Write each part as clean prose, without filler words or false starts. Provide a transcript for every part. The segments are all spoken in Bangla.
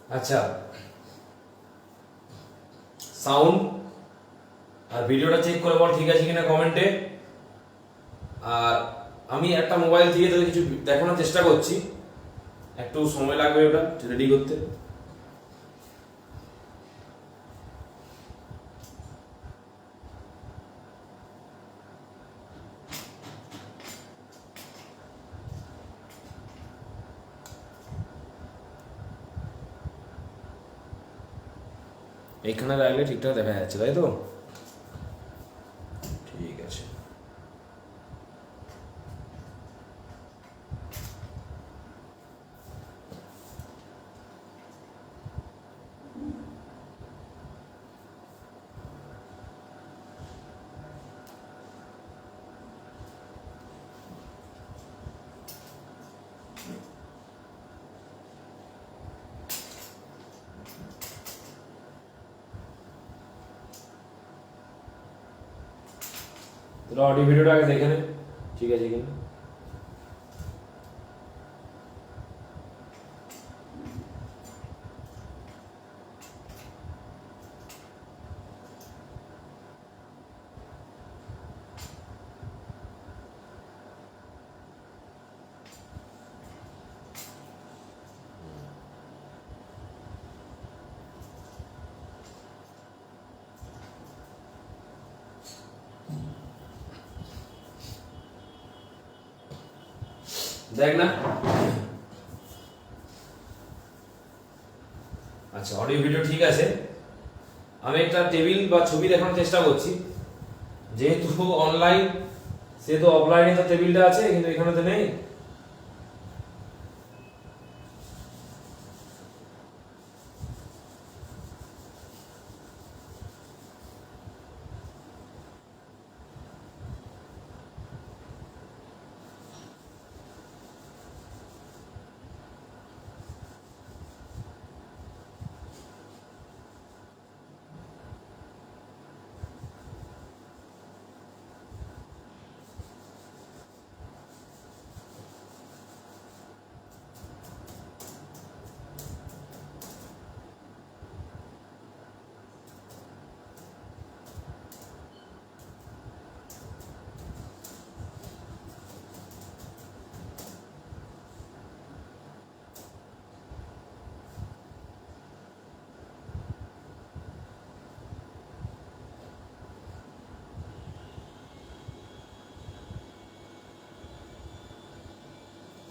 আচ্ছা, সাউন্ড আর ভিডিওটা চেক করে বল ঠিক আছে কিনা কমেন্টে। আর আমি একটা মোবাইল দিয়ে তোদের কিছু দেখানোর চেষ্টা করছি, একটু সময় লাগবে ওটা রেডি করতে। এইখানে রাখলে ঠিকঠাক দেখা যাচ্ছে, তাই তো? ঠিক আছে। তোরা অডিও ভিডিওটা আগে দেখে নে ঠিক আছে কিনা। দেখ না। আচ্ছা, অডিও ভিডিও ঠিক আছে। আমি একটা টেবিল বা ছবি দেখানোর চেষ্টা করছি। যেহেতু অনলাইন সেহেতু অফলাইনে তো টেবিলটা আছে, কিন্তু এখানে তো নেই।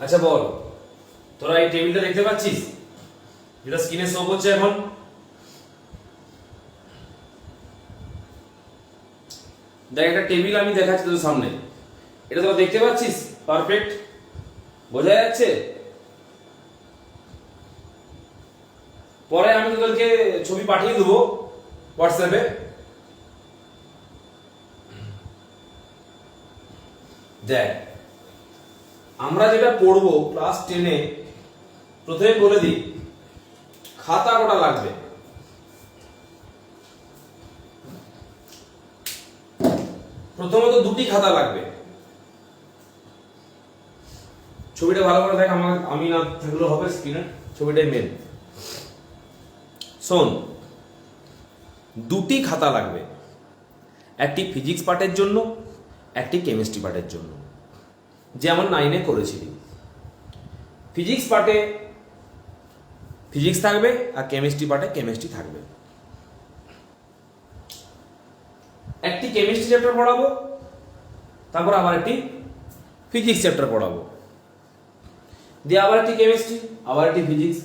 আচ্ছা বল, তোরা এই টেবিলটা দেখতে পাচ্ছিস যেটা স্ক্রিনে শো করছে এখন? দেখ, একটা টেবিল আমি দেখাচ্ছি তোর সামনে, এটা তোরা দেখতে পাচ্ছিস? পারফেক্ট বোঝা যাচ্ছে? পরে আমি তোদেরকে ছবি পাঠিয়ে দেবো হোয়াটসঅ্যাপে। দেখ, আমরা যেটা পড়বো ক্লাস 10-এ, প্রথমে বলে দিই খাতা কটা লাগবে। প্রথমত দুটি খাতা লাগবে। ছবিটা ভালো করে দেখ, আমি না থাকলেও হবে, স্ক্রিনে ছবিটাই মেন। শোন, দুটি খাতা লাগবে, একটি ফিজিক্স পার্টের জন্য, একটি কেমিস্ট্রি পার্টের জন্য, যেমন 9-এ করেছিলি। ফিজিক্স পার্টে ফিজিক্স থাকবে আর কেমিস্ট্রি পার্টে কেমিস্ট্রি থাকবে। একটি কেমিস্ট্রি চ্যাপ্টার পড়াবো, তারপর আবার একটি ফিজিক্স চ্যাপ্টার পড়াবো, দিয়ে আবার একটি কেমিস্ট্রি, আবার একটি ফিজিক্স,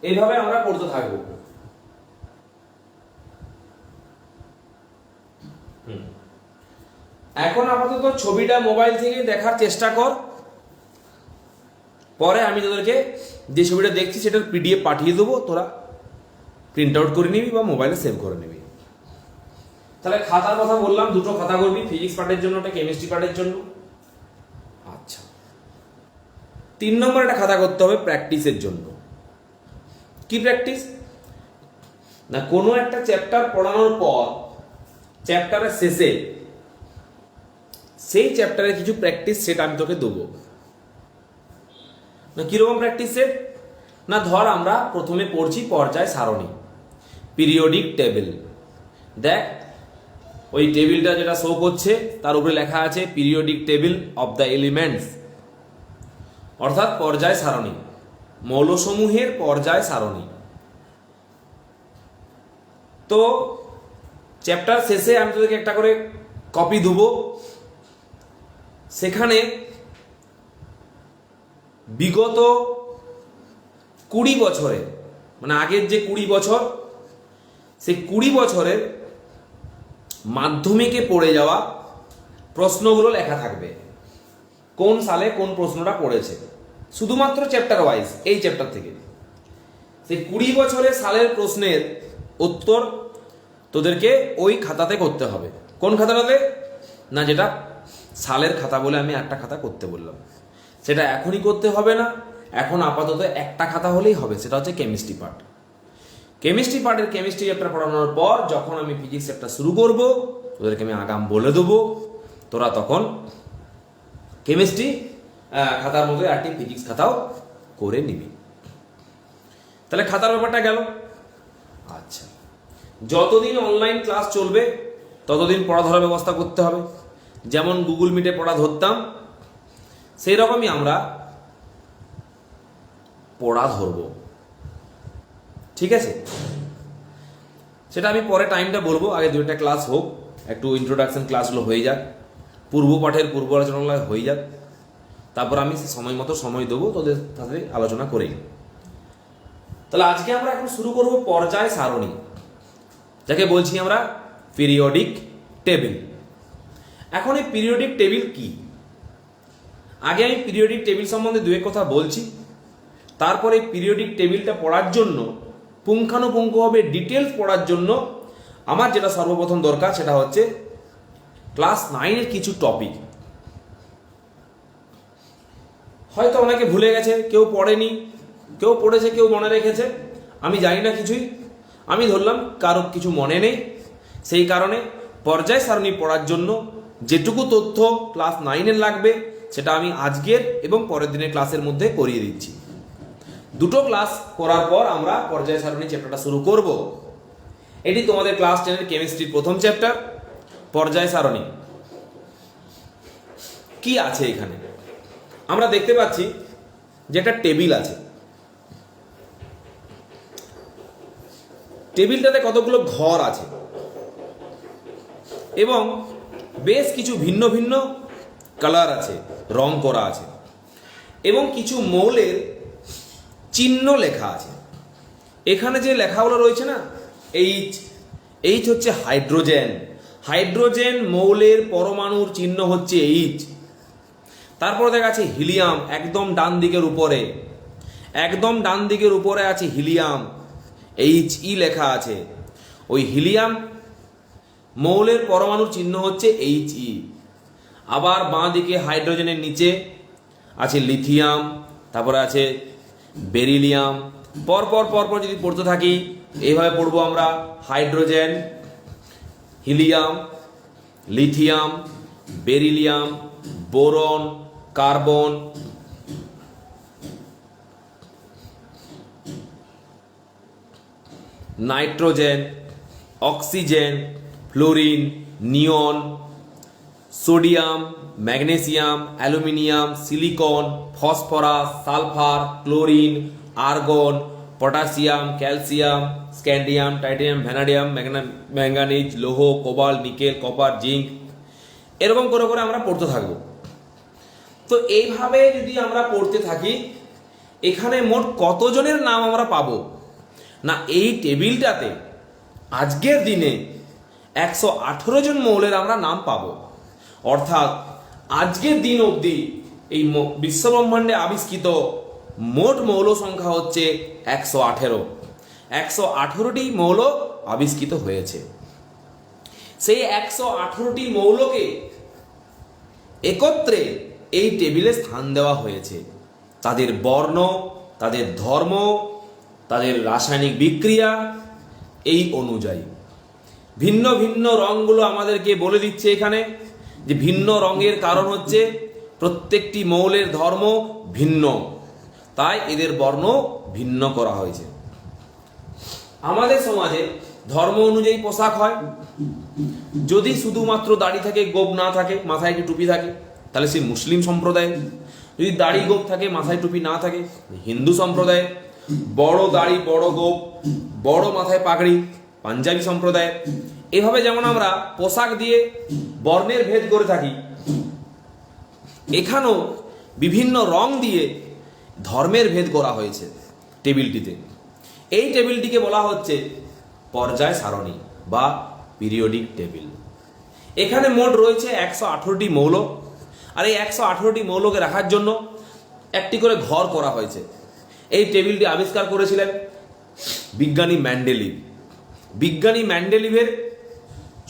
এইভাবে আমরা পড়তে থাকবো। এখন আপাতত ছবিটা মোবাইল থেকে দেখার চেষ্টা কর, পরে আমি তোদেরকে যে ছবিটা দেখছি সেটার পিডিএফ পাঠিয়ে দেবো, তোরা প্রিন্ট আউট করে নিবি বা মোবাইলে সেভ করে নিবি। তাহলে খাতার কথা বললাম, দুটো খাতা করবি, ফিজিক্স পার্টের জন্য, একটা কেমিস্ট্রি পার্টের জন্য। আচ্ছা, 3 নম্বর একটা খাতা করতে হবে প্র্যাকটিসের জন্য। কি প্র্যাকটিস? না, কোনো একটা চ্যাপ্টার পড়ানোর পর চ্যাপ্টারের শেষে সেই চ্যাপ্টারের কিছু প্র্যাকটিস সেট আমি তোকে দেবো। না, কিরকম প্র্যাকটিস সেট? না ধর আমরা প্রথমে পড়ছি পর্যায় সারণী, পিরিয়ডিক টেবিল। দেখ ওই টেবিলটা যেটা শো করছে তার উপরে লেখা আছে periodic table of the elements, অর্থাৎ পর্যায় সারণী, মৌলসমূহের পর্যায় সারণী। তো চ্যাপ্টার শেষে আমি তোদেরকে একটা করে কপি দেবো, সেখানে বিগত 20 বছরে, মানে আগের যে 20 বছর, সেই 20 বছরের মাধ্যমিকে পড়ে যাওয়া প্রশ্নগুলো লেখা থাকবে, কোন সালে কোন প্রশ্নটা পড়েছে, শুধুমাত্র চ্যাপ্টার ওয়াইজ, এই চ্যাপ্টার থেকে। সেই 20 বছরের সালের প্রশ্নের উত্তর তোদেরকে ওই খাতাতে করতে হবে। কোন খাতাটাতে? না, যেটা সালের খাতা বলে আমি একটা খাতা করতে বললাম, সেটা এখনই করতে হবে না, এখন আপাতত একটা খাতা হলেই হবে, সেটা হচ্ছে কেমিস্ট্রি পার্ট। কেমিস্ট্রি পার্টের কেমিস্ট্রি চ্যাপ্টার পড়ানোর পর যখন আমি ফিজিক্স চ্যাপ্টার শুরু করব, তোদেরকে আমি আগাম বলে দেবো, তোরা তখন কেমিস্ট্রি খাতার মধ্যে একটি ফিজিক্স খাতাও করে নিবি। তাহলে খাতার ব্যাপারটা গেল। আচ্ছা, যতদিন অনলাইন ক্লাস চলবে ততদিন পড়া ধরার ব্যবস্থা করতে হবে। যেমন গুগল মিটে পড়া ধরতাম, সেই রকমই আমরা পড়া ধরব, ঠিক আছে? সেটা আমি পরে টাইমটা বলবো, আগে দুইটা ক্লাস হোক, একটু ইন্ট্রোডাকশন ক্লাসগুলো হয়ে যাক, পূর্ব পাঠের পূর্ব আলোচনাগুলো হয়ে যাক, তারপর আমি সময় মতো সময় দেবো তোদের সাথে আলোচনা করেই। তাহলে আজকে আমরা এখন শুরু করব পর্যায় সারণী, যাকে বলছি আমরা পিরিয়ডিক টেবিল। এখন এই পিরিয়ডিক টেবিল কি? আগে আমি পিরিয়ডিক টেবিল সম্বন্ধে দুই এক কথা বলছি, তারপরে পিরিয়ডিক টেবিলটা পড়ার জন্য, পুঙ্খানুপুঙ্খভাবে ডিটেলস পড়ার জন্য আমার যেটা সর্বপ্রথম দরকার সেটা হচ্ছে ক্লাস 9-এর কিছু টপিক। হয়তো অনেকে ভুলে গেছে, কেউ পড়েনি, কেউ পড়েছে, কেউ মনে রেখেছে, আমি জানি না কিছুই। আমি ধরলাম কারো কিছু মনে নেই, সেই কারণে পর্যায় সারণী পড়ার জন্য যেটুকু তথ্য ক্লাস 9-এর লাগবে সেটা আমি আজকের এবং পরের দিনের ক্লাসের মধ্যে করিয়ে দিচ্ছি। দুটো ক্লাস করার পর আমরা পর্যায় সারণী চ্যাপ্টারটা শুরু করব। এটি তোমাদের ক্লাস 10-এর কেমিস্ট্রির প্রথম চ্যাপ্টার, পর্যায় সারণী। কি আছে এখানে? আমরা দেখতে পাচ্ছি যে একটা টেবিল আছে, টেবিলটাতে কতগুলো ঘর আছে এবং বেশ কিছু ভিন্ন ভিন্ন কালার আছে, রং করা আছে, এবং কিছু মৌলের চিহ্ন লেখা আছে। এখানে যে লেখাগুলো রয়েছে না, এইচ হচ্ছে হাইড্রোজেন, হাইড্রোজেন মৌলের পরমাণুর চিহ্ন হচ্ছে এইচ। তারপর দেখা আছে হিলিয়াম, একদম ডান দিকের উপরে, একদম ডান দিকের উপরে আছে হিলিয়াম, HE লেখা আছে। ওই হিলিয়াম মৌলের পরমাণুর চিহ্ন হচ্ছে HE। আবার বাঁ দিকে হাইড্রোজেনের নিচে আছে লিথিয়াম, তারপরে আছে বেরিলিয়াম। পরপর পরপর যদি পড়তে থাকি এইভাবে পড়বো আমরা, hydrogen, helium, lithium, beryllium, boron, carbon, nitrogen, oxygen, fluorine, neon, sodium, magnesium, aluminium, silicon, phosphorus, sulphur, chlorine, argon, potassium, calcium, scandium, titanium, vanadium, manganese, লৌহ, কোবাল্ট, নিকেল, কপার, জিঙ্ক, এরকম করে করে আমরা পড়তে থাকবো। তো এইভাবে যদি আমরা পড়তে থাকি, এখানে মোট কতজনের নাম আমরা পাবো? না, এই টেবিলটাতে আজকের দিনে 118 জন মৌলের আমরা নাম পাবো। অর্থাৎ আজকের দিন অবধি এই বিশ্বব্রহ্মাণ্ডে আবিষ্কৃত মোট মৌল সংখ্যা হচ্ছে 118। 118টি মৌল আবিষ্কৃত হয়েছে। সেই 118টি মৌলকে একত্রে এই টেবিলে স্থান দেওয়া হয়েছে। তাদের বর্ণ, তাদের ধর্ম, তাদের রাসায়নিক বিক্রিয়া এই অনুযায়ী ভিন্ন ভিন্ন রঙগুলো আমাদেরকে বলে দিচ্ছে এখানে, যে ভিন্ন রঙের কারণ হচ্ছে প্রত্যেকটি মৌলের ধর্ম ভিন্ন, তাই এদের বর্ণ ভিন্ন করা হয়েছে। আমাদের সমাজে ধর্ম অনুযায়ী পোশাক হয়। যদি শুধুমাত্র দাড়ি থাকে, গোপ না থাকে, মাথায় একটি টুপি থাকে, তাহলে সে মুসলিম সম্প্রদায়। যদি দাড়ি গোপ থাকে, মাথায় টুপি না থাকে, হিন্দু সম্প্রদায়। বড় দাড়ি, বড় গোপ, বড় মাথায় পাগড়ি, পাঞ্জাবি সম্প্রদায়। এভাবে যেমন আমরা পোশাক দিয়ে বর্ণের ভেদ করে থাকি, এখানেও বিভিন্ন রং দিয়ে ধর্মের ভেদ করা হয়েছে টেবিলটিতে। এই টেবিলটিকে বলা হচ্ছে পর্যায় সারণী বা পিরিয়ডিক টেবিল। এখানে মোট রয়েছে 118টি মৌল, আর এই 118টি মৌলকে রাখার জন্য একটি করে ঘর করা হয়েছে। এই টেবিলটি আবিষ্কার করেছিলেন বিজ্ঞানী মেন্ডেলিভ। বিজ্ঞানী মেন্ডেলিভের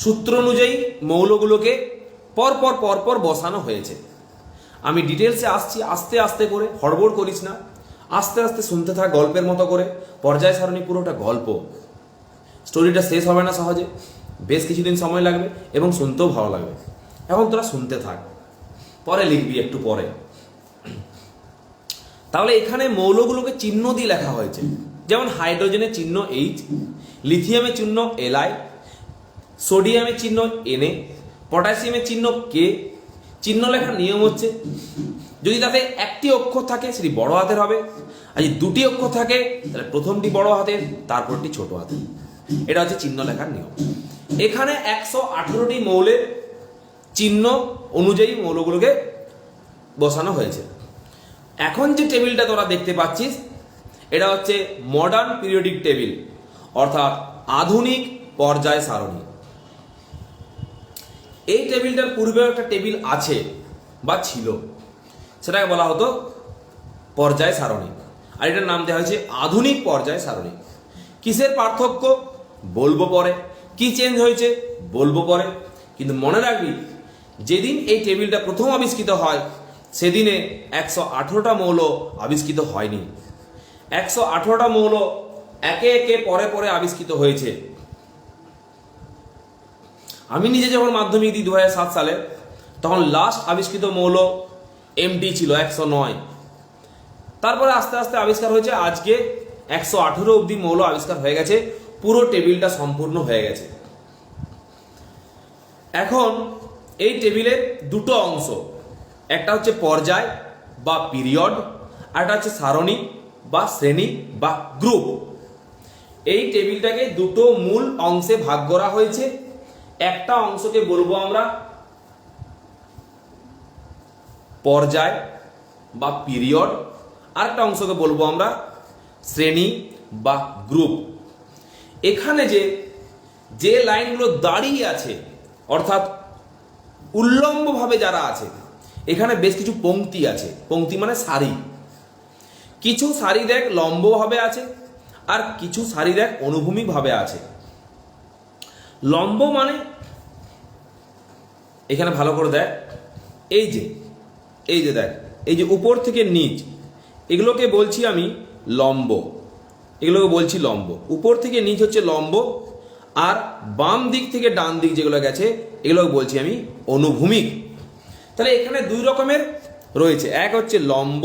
সূত্র অনুযায়ী মৌলগুলোকে পরপর পরপর বসানো হয়েছে। আমি ডিটেলসে আসছি, আস্তে আস্তে করে, হড়বড় করিস না, আস্তে আস্তে শুনতে থাক গল্পের মতো করে। পর্যায় সারণী পুরোটা গল্প, স্টোরিটা শেষ হবে না সহজে, বেশ কিছুদিন সময় লাগবে এবং শুনতেও ভালো লাগবে। এখন তোরা শুনতে থাক, পরে লিখবি একটু পরে। তাহলে এখানে মৌলগুলোকে চিহ্ন দিয়ে লেখা হয়েছে, যেমন হাইড্রোজেনের চিহ্ন H, লিথিয়ামের চিহ্ন Li, সোডিয়ামের চিহ্ন Na, পটাশিয়ামের চিহ্ন K। চিহ্ন লেখার নিয়ম হচ্ছে, যদি তাতে একটি অক্ষর থাকে সেটি বড় হাতের হবে, আর যদি দুটি অক্ষর থাকে তাহলে প্রথমটি বড় হাতের, তারপরটি ছোট হাতের। এটা হচ্ছে চিহ্ন লেখার নিয়ম। এখানে 118টি মৌলের চিহ্ন অনুযায়ী মৌলগুলোকে বসানো হয়েছে। এখন যে টেবিলটা তোরা দেখতে পাচ্ছিস, এটা হচ্ছে মডার্ন পিরিয়ডিক টেবিল, অর্থাৎ আধুনিক পর্যায় সারণী। এই টেবিলটার পূর্বেও একটা টেবিল আছে বা ছিল, সেটাকে বলা হতো পর্যায় সারণী, আর এটার নাম দেওয়া হয়েছে আধুনিক পর্যায় সারণী। কিসের পার্থক্য বলবো পরে, কি চেঞ্জ হয়েছে বলবো পরে, কিন্তু মনে রাখবি যেদিন এই টেবিলটা প্রথম আবিষ্কৃত হয় সেদিনে 118টা মৌল আবিষ্কৃত হয়নি। 118টা মৌল একে একে পরে পরে আবিষ্কৃত হয়েছে। আমি নিজে যখন মাধ্যমিক দিই 2007 সালে, তখন লাস্ট আবিষ্কৃত মৌল MT ছিল 109। তারপরে আস্তে আস্তে আবিষ্কার হয়েছে, আজকে 118 অবধি মৌল আবিষ্কার হয়ে গেছে, পুরো টেবিলটা সম্পূর্ণ হয়ে গেছে। এখন এই টেবিলের দুটো অংশ, একটা হচ্ছে পর্যায় বা পিরিয়ড, আর একটা হচ্ছে সারণী বা শ্রেণী বা গ্রুপ। এই টেবিলটাকে দুটো মূল অংশে ভাগ করা হয়েছে। একটা অংশকে বলবো আমরা পর্যায় বা পিরিয়ড, আর একটা অংশকে বলবো আমরা শ্রেণী বা গ্রুপ। এখানে যে লাইনগুলো দাঁড়িয়ে আছে, অর্থাৎ উল্লম্বভাবে যারা আছে, এখানে বেশ কিছু পংক্তি আছে। পংক্তি মানে সারি। কিছু সারি দেখ লম্বভাবে আছে, আর কিছু সারি দেখ অনুভূমিকভাবে আছে। লম্ব মানে এখানে ভালো করে দেখ, এই যে দেখ, এই যে উপর থেকে নিচ, এগুলোকে বলছি আমি লম্ব। এগুলোকে বলছি লম্ব। উপর থেকে নিচ হচ্ছে লম্ব, আর বাম দিক থেকে ডান দিক যেগুলো গেছে এগুলোকে বলছি আমি অনুভূমিক। তাহলে এখানে দুই রকমের রয়েছে, এক হচ্ছে লম্ব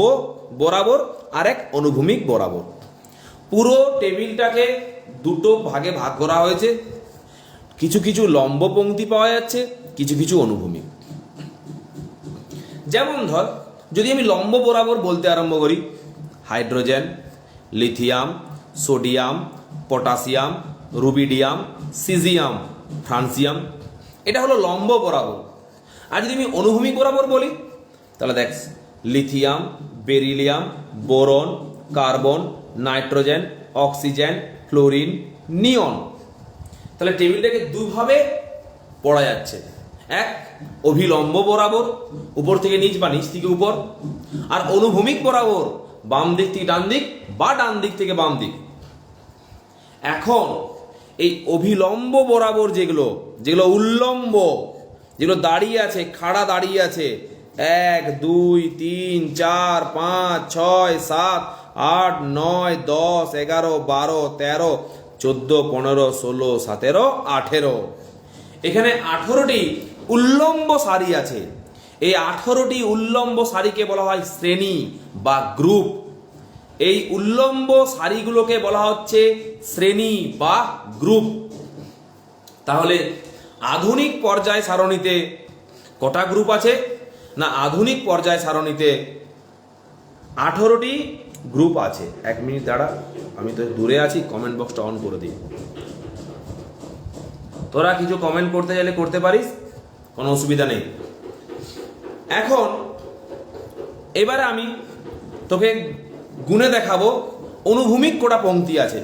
বরাবর, আর এক অনুভূমিক বরাবর। পুরো টেবিলটাকে দুটো ভাগে ভাগ করা হয়েছে। কিছু কিছু লম্ব পংক্তি পাওয়া যাচ্ছে, কিছু কিছু অনুভূমিক। যেমন ধর, যদি আমি লম্ব বরাবর বলতে আরম্ভ করি, hydrogen, lithium, sodium, potassium, rubidium, caesium, francium, এটা হলো লম্ব বরাবর। আর যদি আমি অনুভূমিক বরাবর বলি, তাহলে দেখ, lithium, beryllium, boron, carbon, nitrogen, oxygen, fluorine, neon. তাহলে টেবিলটাকে দুভাবে পড়া যাচ্ছে, এক অভিলম্ব বরাবর, উপর থেকে নিচ বা নিচ থেকে উপর, আর অনুভূমিক বরাবর, বাম দিক থেকে ডান দিক বা ডান দিক থেকে বাম দিক। এখন এই অভিলম্ব বরাবর যেগুলো উল্লম্ব, যেগুলো দাঁড়িয়ে আছে, খাড়া দাঁড়িয়ে আছে, 1 2 3 4 5 6 7 8 9 10 11 12 13 14 15 16 17 18। এখানে 18টি উল্লম্ব সারি আছে। এই 18টি উল্লম্ব সারিকে বলা হয় শ্রেণী বা গ্রুপ। এই উল্লম্ব সারিগুলোকে বলা হচ্ছে শ্রেণী বা গ্রুপ। তাহলে আধুনিক পর্যায় সারণীতে কটা গ্রুপ আছে? না, আধুনিক পর্যায় সারণীতে 18টি গ্রুপ আছে। 1 মিনিট দাঁড়া, আমি তো দূরে আছি, কমেন্ট বক্সটা অন করে দিই। তোরা কিছু কমেন্ট করতে চাইলে করতে পারিস, কোনো অসুবিধা নেই। এখন এবারে আমি তোকে গুণে দেখাবো অনুভূমিক কটা পংক্তি আছে।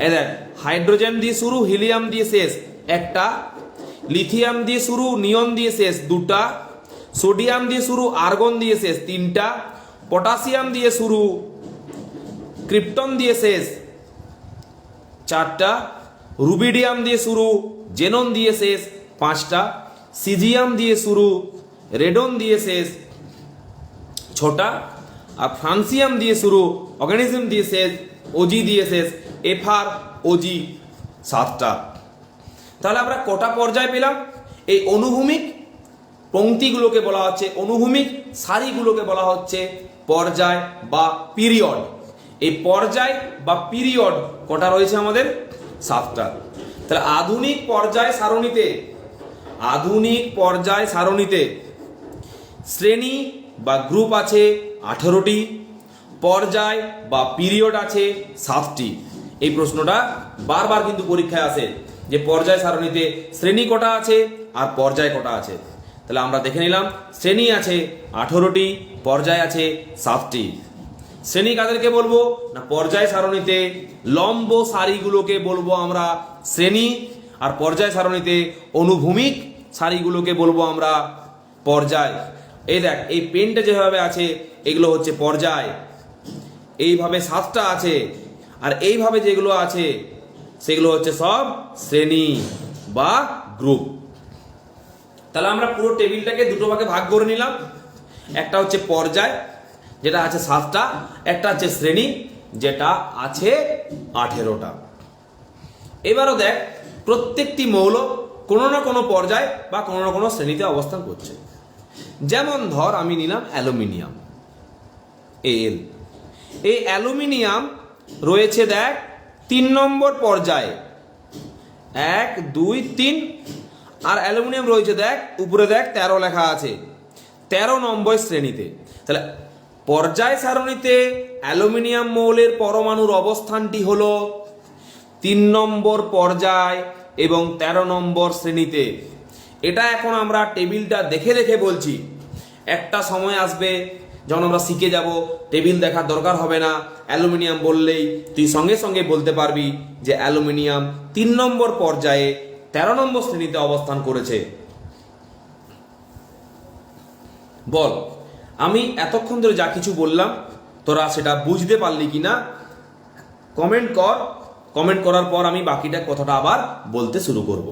এই দেখ, হাইড্রোজেন দিয়ে শুরু, হিলিয়াম দিয়ে শেষ একটা, লিথিয়াম দিয়ে শুরু, নিয়ন দিয়ে শেষ দুটা, সোডিয়াম দিয়ে শুরু, আর্গন দিয়ে শেষ তিনটা, পটাশিয়াম দিয়ে শুরু, ক্রিপ্টন দিয়ে শেষ চারটা, রুবিডিয়াম দিয়ে শুরু, জেনন দিয়ে শেষ পাঁচটা, সিজিয়াম দিয়ে শুরু, রেডন দিয়ে শেষ ছটা, আর ফ্রান্সিয়াম দিয়ে শুরু, অর্গানিজম দিয়ে শেষ, ওজি দিয়ে শেষ, এফআর ওজি 7টা। তাহলে আমরা কটা পর্যায় পেলাম? এই অনুভূমিক পংক্তিগুলোকে বলা হচ্ছে, অনুভূমিক সারিগুলোকে বলা হচ্ছে পর্যায় বা পিরিয়ড। এই পর্যায় বা পিরিয়ড কটা রয়েছে আমাদের? 7টা। তাহলে আধুনিক পর্যায় সারণীতে, আধুনিক পর্যায় সারণীতে শ্রেণী বা গ্রুপ আছে 18টি, পর্যায় বা পিরিয়ড আছে 7টি। এই প্রশ্নটা বারবার কিন্তু পরীক্ষায় আসে যে পর্যায় সারণীতে শ্রেণী কটা আছে আর পর্যায় কটা আছে। তাহলে আমরা দেখে নিলাম, শ্রেণী আছে 18টি, পর্যায় আছে 7টি। শ্রেণী কাদেরকে বলবো? না, পর্যায় সারণীতে লম্ব সারিগুলোকে বলবো আমরা শ্রেণী, আর পর্যায় সারণীতে অনুভূমিক সারিগুলোকে বলবো আমরা পর্যায়। এই দেখ, এই পেনটা যেভাবে আছে এগুলো হচ্ছে পর্যায়, এইভাবে 7টা আছে, আর এইভাবে যেগুলো আছে সেগুলো হচ্ছে সব শ্রেণী বা গ্রুপ। তাহলে আমরা পুরো টেবিলটাকে দুটো ভাগে ভাগ করে নিলাম। একটা হচ্ছে পর্যায় যেটা আছে 7টা, একটা হচ্ছে শ্রেণী যেটা আছে 18টা। এবারও দেখ, প্রত্যেকটি মৌল কোনো না কোনো পর্যায় বা কোনো না কোনো শ্রেণীতে অবস্থান করছে। যেমন ধর আমি নিলাম অ্যালুমিনিয়াম, Al। এই অ্যালুমিনিয়াম রয়েছে দেখ 3 নম্বর পর্যায়ে, 1 2 3, আর অ্যালুমিনিয়াম রয়েছে দেখ উপরে দেখ 13 লেখা আছে, 13 নম্বর শ্রেণীতে। তাহলে পর্যায় সারণীতে অ্যালুমিনিয়াম মৌলের পরমাণুর অবস্থানটি হলো 3 নম্বর পর্যায় এবং 13 নম্বর শ্রেণীতে। এটা এখন আমরা টেবিলটা দেখে দেখে বলছি, একটা সময় আসবে যখন আমরা শিখে যাব, টেবিল দেখার দরকার হবে না, অ্যালুমিনিয়াম বললেই তুই সঙ্গে সঙ্গে বলতে পারবি যে অ্যালুমিনিয়াম 3 নম্বর পর্যায়ে 13 নম্বর শ্রেণীতে অবস্থান করেছে। বল, আমি এতক্ষণ ধরে যা কিছু বললাম তোরা সেটা বুঝতে পারলি কিনা? কমেন্ট কর, কমেন্ট করার পর আমি বাকিটা কথাটা আবার বলতে শুরু করব।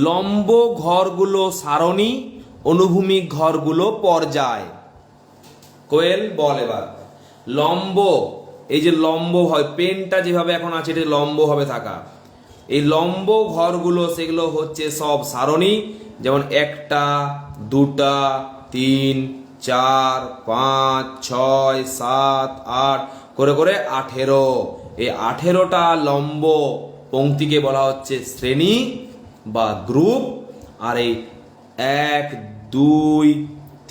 লম্ব ঘরগুলো সারণী, অনুভূমিক ঘরগুলো পর্যায়। কোয়েল বল এবার। লম্ব, এই যে লম্ব হয়, পেনটা যেভাবে এখন আছে এটা লম্ব ভাবে থাকা, এই লম্ব ঘরগুলো সেগুলো হচ্ছে সব সারণী, যেমন 1টা 2টা 3 4 5 6 7 8 করে করে 18। এই 18টা লম্ব পংক্তিকে বলা হচ্ছে শ্রেণী বা গ্রুপ। আর এই 1 2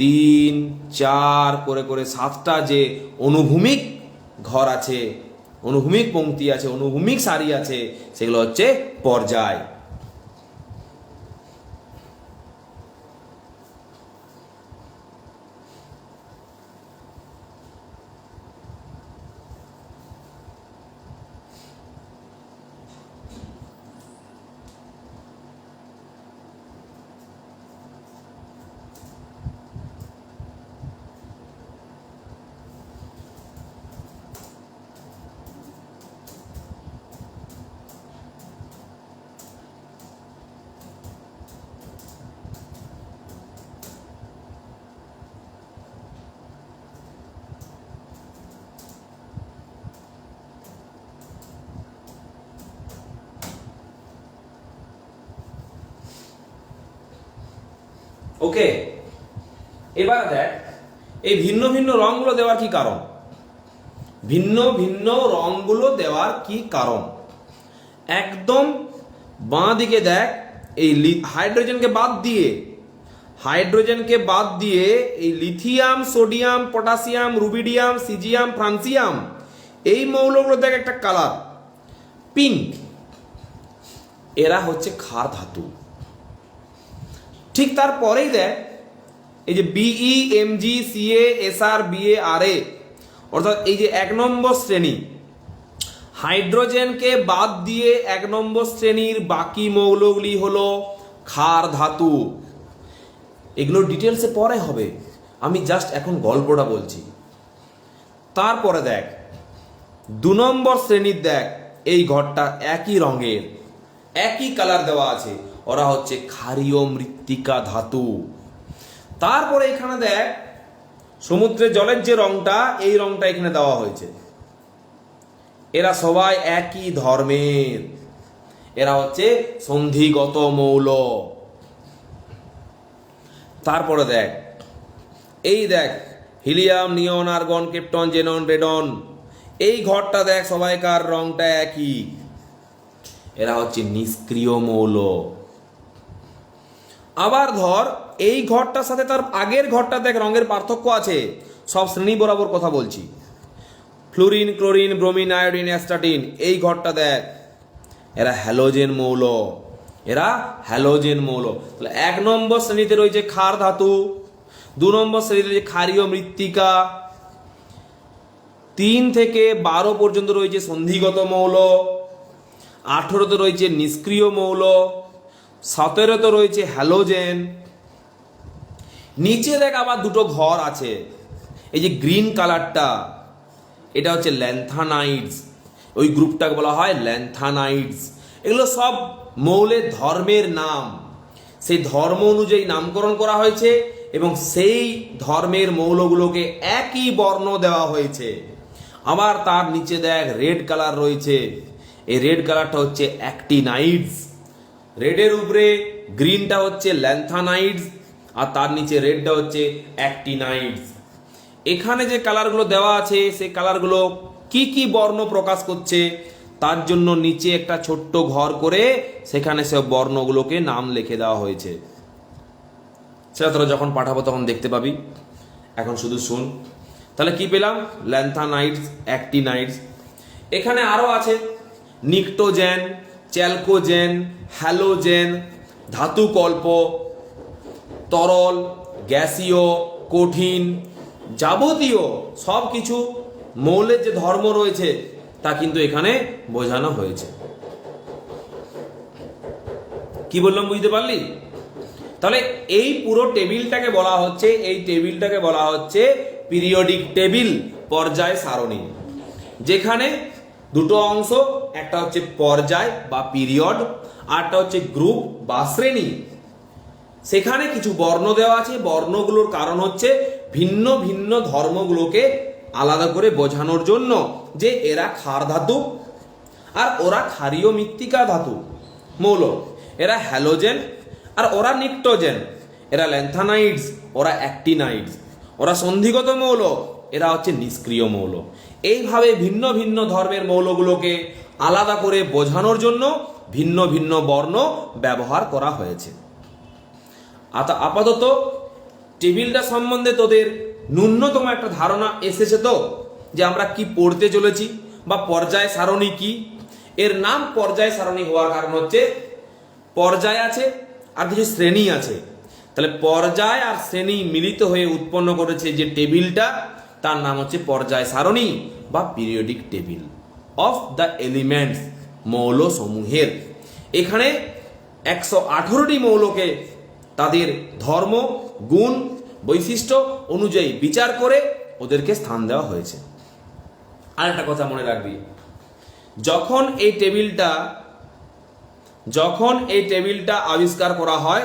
3 4 করে করে 7টা যে অনুভূমিক ঘর আছে, অনুভূমিক পংক্তি আছে, অনুভূমিক সারি আছে, সেগুলো হচ্ছে পর্যায়। ওকে, এবার দেখ এই ভিন্ন ভিন্ন রঙগুলো দেওয়ার কি কারণ? ভিন্ন ভিন্ন রঙগুলো দেওয়ার কি কারণ? একদম বাঁ দিকে দেখ, এই হাইড্রোজেনকে বাদ দিয়ে এই lithium, sodium, potassium, rubidium, caesium, francium, এই মৌলগুলো দেখ একটা কালার পিঙ্ক, এরা হচ্ছে ক্ষার ধাতু। ঠিক তারপরেই দেখ এই যে BE, MG, CA, SR, BA, RA, অর্থাৎ এই যে 1 নম্বর শ্রেণী, হাইড্রোজেনকে বাদ দিয়ে 1 নম্বর শ্রেণীর বাকি মৌলগুলি হলো ক্ষার ধাতু। এগুলো ডিটেলসে পরে হবে, আমি জাস্ট এখন গল্পটা বলছি। তারপরে দেখ 2 নম্বর শ্রেণীর, দেখ এই ঘরটা একই রঙের, একই কালার দেওয়া আছে, ওরা হচ্ছে ক্ষারীয় মৃত্তিকা ধাতু। তারপরে এখানে দেখ সমুদ্রের জলের যে রংটা, এই রংটা এখানে দেওয়া হয়েছে, এরা সবাই একই ধর্মের, এরা হচ্ছে সন্ধিগত মৌল। তারপরে দেখ এই দেখ হিলিয়াম, নিয়ন, আর্গন, ক্রিপ্টন, জেনন, রেডন, এই ঘরটা দেখ সবাইকার রংটা একই, এরা হচ্ছে নিষ্ক্রিয় মৌল। আবার ধর এই ঘরটার সাথে তার আগের ঘরটা দেখ রঙের পার্থক্য আছে, সব শ্রেণী বরাবর কথা বলছি। Fluorine, chlorine, bromine, iodine, astatine, এই ঘরটা দেখ এরা হ্যালোজেন মৌল, এরা হ্যালোজেন মৌল। তাহলে 1 নম্বর শ্রেণীতে রয়েছে ক্ষার ধাতু, 2 নম্বর শ্রেণীতে রয়েছে ক্ষারীয় মৃত্তিকা, 3 থেকে 12 পর্যন্ত রয়েছে সন্ধিগত মৌল, 18তে রয়েছে নিষ্ক্রিয় মৌল, 17তে রয়েছে হ্যালোজেন। নিচে দেখ আবার 2টো ঘর আছে, এই যে গ্রিন কালারটা, এটা হচ্ছে ল্যান্থানাইডস, ওই গ্রুপটাকে বলা হয় ল্যান্থানাইডস। এগুলো সব মৌলের ধর্মের নাম, সেই ধর্ম অনুযায়ী নামকরণ করা হয়েছে এবং সেই ধর্মের মৌলগুলোকে একই বর্ণ দেওয়া হয়েছে। আবার তার নিচে দেখ রেড কালার রয়েছে, এই রেড কালারটা হচ্ছে অ্যাক্টিনাইডস, রেডের উপরে গ্রিনটা হচ্ছে ল্যান্থানাইডস আর তার নিচে রেডটা হচ্ছে অ্যাক্টিনাইডস। এখানে যে কালারগুলো দেওয়া আছে সেই কালারগুলো কি কি বর্ণ প্রকাশ করছে তার জন্য নিচে একটা ছোট্ট ঘর করে সেখানে সব বর্ণগুলোকে নাম লিখে দেওয়া হয়েছে, সেটা তোরা যখন পাঠাবো তখন দেখতে পাবি। এখন শুধু শুন, তাহলে কি পেলাম? Lanthanides, actinides. এখানে আরো আছে নিকটোজেন, চ্যালকোজেন, হ্যালোজেন, ধাতুকল্প, তরল, গ্যাসীয়, কঠিন, যাবতীয় সব কিছু মৌলের যে ধর্ম রয়েছে তা কিন্তু এখানে বোঝানো হয়েছে। কি বললাম বুঝতে পারলি? তাহলে এই পুরো টেবিলটাকে বলা হচ্ছে, এই টেবিলটাকে বলা হচ্ছে পিরিয়ডিক টেবিল, পর্যায় সারণী, যেখানে দুটো অংশ, একটা হচ্ছে পর্যায় বা পিরিয়ড, আরটা হচ্ছে গ্রুপ বা শ্রেণী। সেখানে কিছু বর্ণ দেওয়া আছে, বর্ণগুলোর কারণ হচ্ছে ভিন্ন ভিন্ন ধর্মগুলোকে আলাদা করে বোঝানোর জন্য, যে এরা ক্ষার ধাতু আর ওরা ক্ষারীয় মৃত্তিকা ধাতু মৌল, এরা হ্যালোজেন আর ওরা নিকটোজেন, এরা ল্যান্থানাইডস, ওরা অ্যাক্টিনাইডস, ওরা সন্ধিগত মৌল, এরা হচ্ছে নিষ্ক্রিয় মৌল। এইভাবে ভিন্ন ভিন্ন ধর্মের মৌলগুলোকে আলাদা করে বোঝানোর জন্য ভিন্ন ভিন্ন বর্ণ ব্যবহার করা হয়েছে। আপাতত টেবিলটা সম্বন্ধে তোদের ন্যূনতম একটা ধারণা এসেছে তো, যে আমরা কি পড়তে চলেছি বা পর্যায় সারণী কি। এর নাম পর্যায় সারণী হওয়ার কারণ হচ্ছে পর্যায় আছে আর কিছু শ্রেণী আছে, তাহলে পর্যায় আর শ্রেণী মিলিত হয়ে উৎপন্ন করেছে যে টেবিলটা, তার নাম হচ্ছে পর্যায় সারণী বা periodic table of the elements, মৌল সমূহের। এখানে 118টি মৌলকে তাদের ধর্ম, গুণ, বৈশিষ্ট্য অনুযায়ী বিচার করে ওদেরকে স্থান দেওয়া হয়েছে। আর একটা কথা মনে রাখবি, যখন এই টেবিলটা আবিষ্কার করা হয়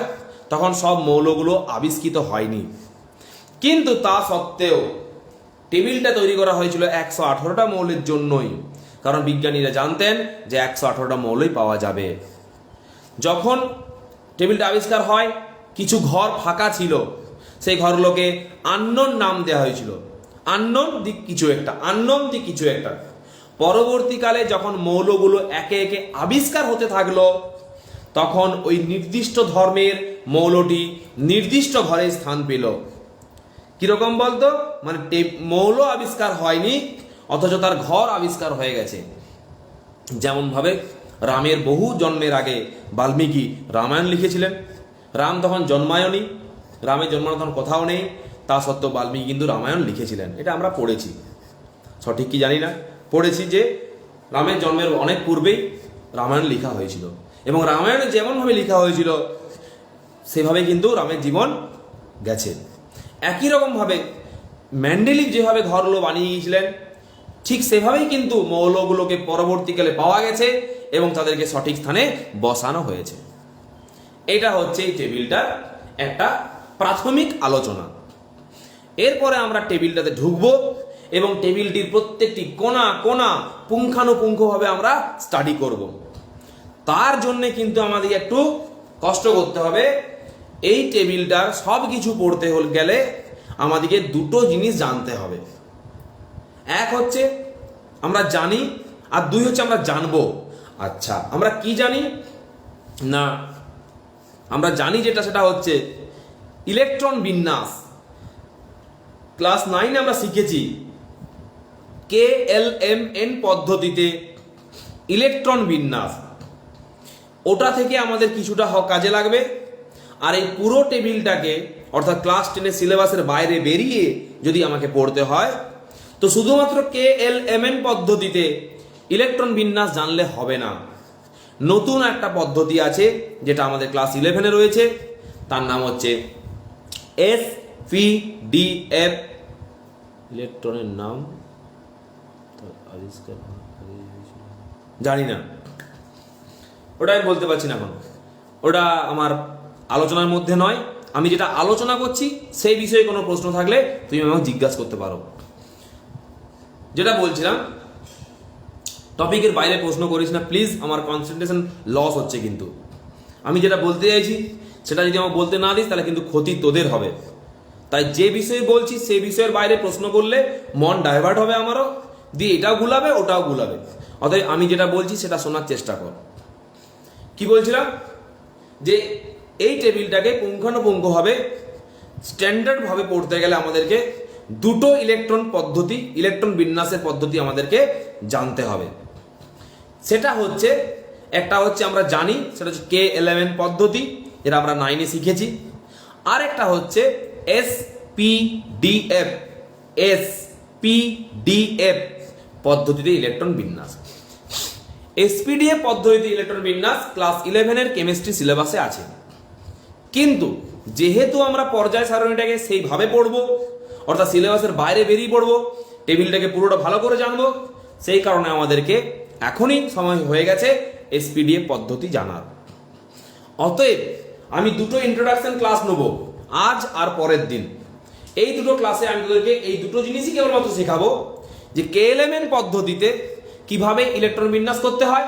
তখন সব মৌলগুলো আবিষ্কৃত হয়নি, কিন্তু তা সত্ত্বেও টেবিলটা তৈরি করা হয়েছিল 118টা মৌলের জন্যই, কারণ বিজ্ঞানীরা জানতেন যে 118টা মৌলই পাওয়া যাবে। যখন টেবিলটা আবিষ্কার হয় কিছু ঘর ফাঁকা ছিল, সেই ঘরগুলোকে আননোন নাম দেওয়া হয়েছিল, আননোন দিক কিছু একটা। পরবর্তীকালে যখন মৌলগুলো একে একে আবিষ্কার হতে থাকলো, তখন ওই নির্দিষ্ট ধর্মের মৌলটি নির্দিষ্ট ঘরে স্থান পেল। কিরকম বলতো, মানে মৌল আবিষ্কার হয়নি অথচ তার ঘর আবিষ্কার হয়ে গেছে। যেমন ভাবে রামের বহু জন্মের আগে বাল্মীকি রামায়ণ লিখেছিলেন, রাম তখন জন্মায়নি, রামের জন্মানো তখন কোথাও নেই, তা সত্ত্বেও বাল্মীকি কিন্তু রামায়ণ লিখেছিলেন। এটা আমরা পড়েছি, সঠিক কি জানি না, পড়েছি যে রামের জন্মের অনেক পূর্বেই রামায়ণ লেখা হয়েছিল, এবং রামায়ণে যেমনভাবে লেখা হয়েছিল সেভাবে কিন্তু রামের জীবন গেছে। একই রকমভাবে মেন্ডেলিভ যেভাবে ঘরগুলো বানিয়ে গিয়েছিলেন, ঠিক সেভাবেই কিন্তু মৌলগুলোকে পরবর্তীকালে পাওয়া গেছে এবং তাদেরকে সঠিক স্থানে বসানো হয়েছে। এটা হচ্ছে এই টেবিলটার একটা প্রাথমিক আলোচনা। এরপরে আমরা টেবিলটাতে ঢুকবো এবং টেবিলটির প্রত্যেকটি কোণা কোণা পুঙ্খানুপুঙ্খভাবে আমরা স্টাডি করব। তার জন্যে কিন্তু আমাদের একটু কষ্ট করতে হবে। এই টেবিলটার সব কিছু পড়তে গেলে আমাদেরকে দুটো জিনিস জানতে হবে, এক হচ্ছে আমরা জানি আর দুই হচ্ছে আমরা জানবো। আচ্ছা, আমরা কি জানি না, আমরা জানি যেটা সেটা হচ্ছে ইলেকট্রন বিন্যাস। ক্লাস 9 আমরা শিখেছি KLMN পদ্ধতিতে ইলেকট্রন বিন্যাস, ওটা থেকে আমাদের কিছুটা কাজে লাগবে। আর এই পুরো টেবিলটাকে অর্থাৎ ক্লাস 10 সিলেবাসের বাইরে বেরিয়ে যদি আমাকে পড়তে হয়, তো শুধুমাত্র KLMN পদ্ধতিতে ইলেকট্রন বিন্যাস জানলে হবে না। নতুন একটা পদ্ধতি আছে যেটা আমাদের ক্লাস 11-এ রয়েছে, তার নাম হচ্ছে SPDF। ইলেকট্রনের নাম জানি না, ওটা আমি বলতে পারছি না এখন, ওটা আমার আলোচনার মধ্যে নয়। আমি যেটা আলোচনা করছি সেই বিষয়ে কোনো প্রশ্ন থাকলে তুমি আমাকে জিজ্ঞাসা করতে পারো। যেটা বলছিলাম, টপিকের বাইরে প্রশ্ন করিস না প্লিজ, আমার কনসেন্ট্রেশন লস হচ্ছে। কিন্তু আমি যেটা বলতে চাইছি সেটা যদি আমার বলতে না দিস তাহলে কিন্তু ক্ষতি তোদের হবে। তাই যে বিষয়ে বলছি সেই বিষয়ের বাইরে প্রশ্ন করলে মন ডাইভার্ট হবে আমারও, দিয়ে এটাও গুলাবে ওটাও গুলাবে। অতএব আমি যেটা বলছি সেটা শোনার চেষ্টা কর। কি বলছিলাম, যে এই টেবিলটাকে পুঙ্খানুপুঙ্খভাবে স্ট্যান্ডার্ডভাবে পড়তে গেলে আমাদেরকে দুটো ইলেকট্রন বিন্যাসের পদ্ধতি আমাদেরকে জানতে হবে। সেটা হচ্ছে, একটা হচ্ছে আমরা জানি সেটা হচ্ছে KLMN পদ্ধতি, যেটা আমরা 9-এ শিখেছি। আর একটা হচ্ছে SPDF পদ্ধতিতে ইলেকট্রন বিন্যাস। SPDF পদ্ধতিতে ইলেকট্রন বিন্যাস ক্লাস 11-এর কেমিস্ট্রি সিলেবাসে আছে, কিন্তু যেহেতু আমরা পর্যায় সারণীটাকে সেইভাবে পড়বো, অর্থাৎ সিলেবাসের বাইরে বেরিয়ে পড়বো, টেবিলটাকে পুরোটা ভালো করে জানবো, সেই কারণে আমাদেরকে এখনই সময় হয়ে গেছে এসপিডিএ পদ্ধতি জানার। অতএব আমি দুটো ইন্ট্রোডাকশন ক্লাস নেব আজ আর পরের দিন। এই দুটো ক্লাসে আমি তোদেরকে এই দুটো জিনিসই কেবলমাত্র শেখাবো যে কেএলএমএন পদ্ধতিতে কিভাবে ইলেকট্রন বিন্যাস করতে হয়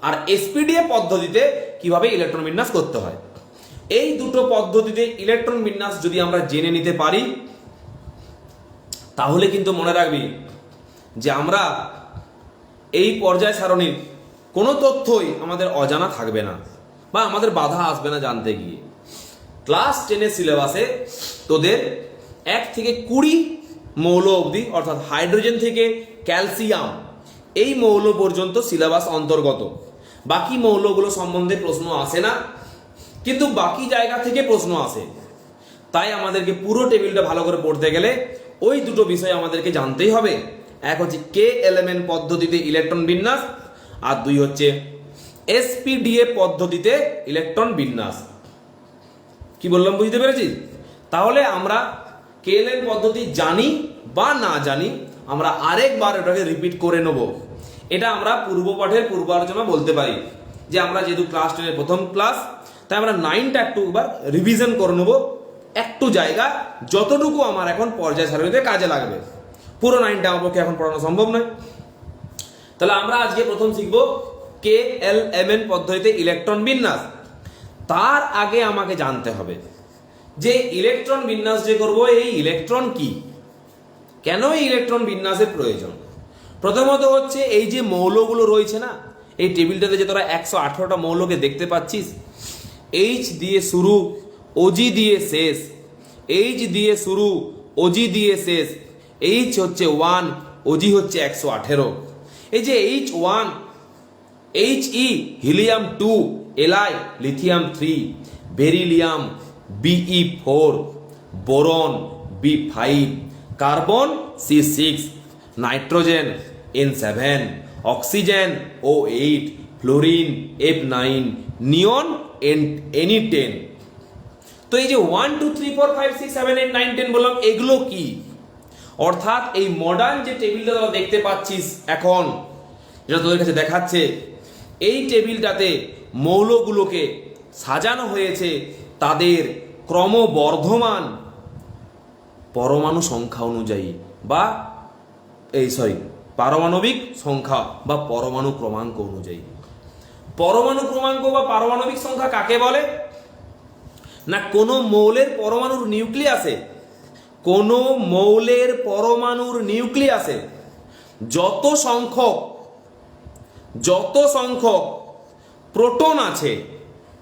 আর এসপিডিএ পদ্ধতিতে কিভাবে ইলেকট্রন বিন্যাস করতে হয়। এই দুটো পদ্ধতিতে ইলেকট্রন বিন্যাস যদি আমরা জেনে নিতে পারি তাহলে কিন্তু মনে রাখবি যে আমরা এই পর্যায় সারণীর কোনো তথ্যই আমাদের অজানা থাকবে না বা আমাদের বাধা আসবে না জানতে গিয়ে। ক্লাস 10 সিলেবাসে তোদের 1 থেকে 20 মৌল অবধি অর্থাৎ হাইড্রোজেন থেকে ক্যালসিয়াম এই মৌল পর্যন্ত সিলেবাস অন্তর্গত। বাকি মৌলগুলো সম্বন্ধে প্রশ্ন আসে না, কিন্তু বাকি জায়গা থেকে প্রশ্ন আসে। তাই আমাদেরকে পুরো টেবিলটা ভালো করে পড়তে গেলে ওই দুটো বিষয় আমাদেরকে জানতেই হবে। এক হচ্ছে কেএলএমএন পদ্ধতিতে ইলেকট্রন বিন্যাস আর 2 হচ্ছে এসপিডিএ পদ্ধতিতে ইলেকট্রন বিন্যাস। কি বললাম বুঝতে পেরেছিস? তাহলে আমরা কেএলএম পদ্ধতি জানি বা না জানি আমরা আরেকবার এটাকে রিপিট করে নেব। এটা আমরা পূর্ব পাঠের পূর্ব আলোচনা বলতে পারি যে আমরা যেহেতু ক্লাস 10 প্রথম ক্লাস, তাই আমরা 9টা একটু এবার রিভিশন করে নেব। একটু জায়গা যতটুকু আমার এখন পর্যায় সারণীতে কাজে লাগবে, পুরো 9টা আমার পক্ষে এখন পড়ানো সম্ভব নয়। তাহলে আমরা আজকে প্রথম শিখব কেএলএমএন পদ্ধতিতে ইলেকট্রন বিন্যাস। তার আগে আমাকে জানতে হবে যে ইলেকট্রন বিন্যাস যে করব এই ইলেকট্রন কি, কেন এই ইলেকট্রন বিন্যাসের প্রয়োজন। প্রথমত হচ্ছে এই যে মৌলগুলো রয়েছে না, এই টেবিলটাতে যে তোরা 118টা মৌলকে দেখতে পাচ্ছিস, এইচ দিয়ে শুরু ওজি দিয়ে শেষ, এইচ দিয়ে শুরু ওজি দিয়ে শেষ, এইচ হচ্ছে 1 ওজি হচ্ছে 118। এই যে H1 He helium 2 Li lithium 3 beryllium Be4 boron B5 carbon C6 nitrogen N7 oxygen O8 fluorine F9 neon Ne10। তো এই যে 1 2 3 4 5 6 7 8 9 10 বললাম, এগুলো কি? অর্থাৎ এই মডার্ন যে টেবিলটা তোরা দেখতে পাচ্ছিস এখন, যেটা তোদের কাছে দেখাচ্ছে, এই টেবিলটাতে মৌলগুলোকে সাজানো হয়েছে তাদের ক্রমবর্ধমান পরমাণু সংখ্যা অনুযায়ী বা পারমাণবিক সংখ্যা বা পরমাণু ক্রমাঙ্ক অনুযায়ী। পরমাণু ক্রমাঙ্ক বা পারমাণবিক সংখ্যা কাকে বলে না, কোনো মৌলের পরমাণুর নিউক্লিয়াসে, কোনো মৌলের পরমাণুর নিউক্লিয়াসে যত সংখ্যক প্রোটন আছে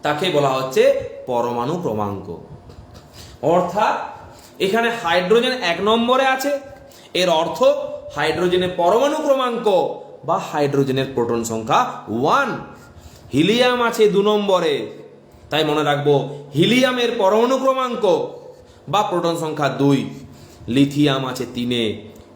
তাকে বলা হচ্ছে পরমাণু ক্রমাঙ্ক। অর্থাৎ এখানে হাইড্রোজেন 1 নম্বরে আছে, এর অর্থ হাইড্রোজেনের পরমাণু ক্রমাঙ্ক বা হাইড্রোজেনের প্রোটন সংখ্যা 1। হিলিয়াম আছে 2 নম্বরে, তাই মনে রাখবো হিলিয়ামের পরমাণু ক্রমাঙ্ক বা প্রোটন সংখ্যা 2। লিথিয়াম আছে 3-এ,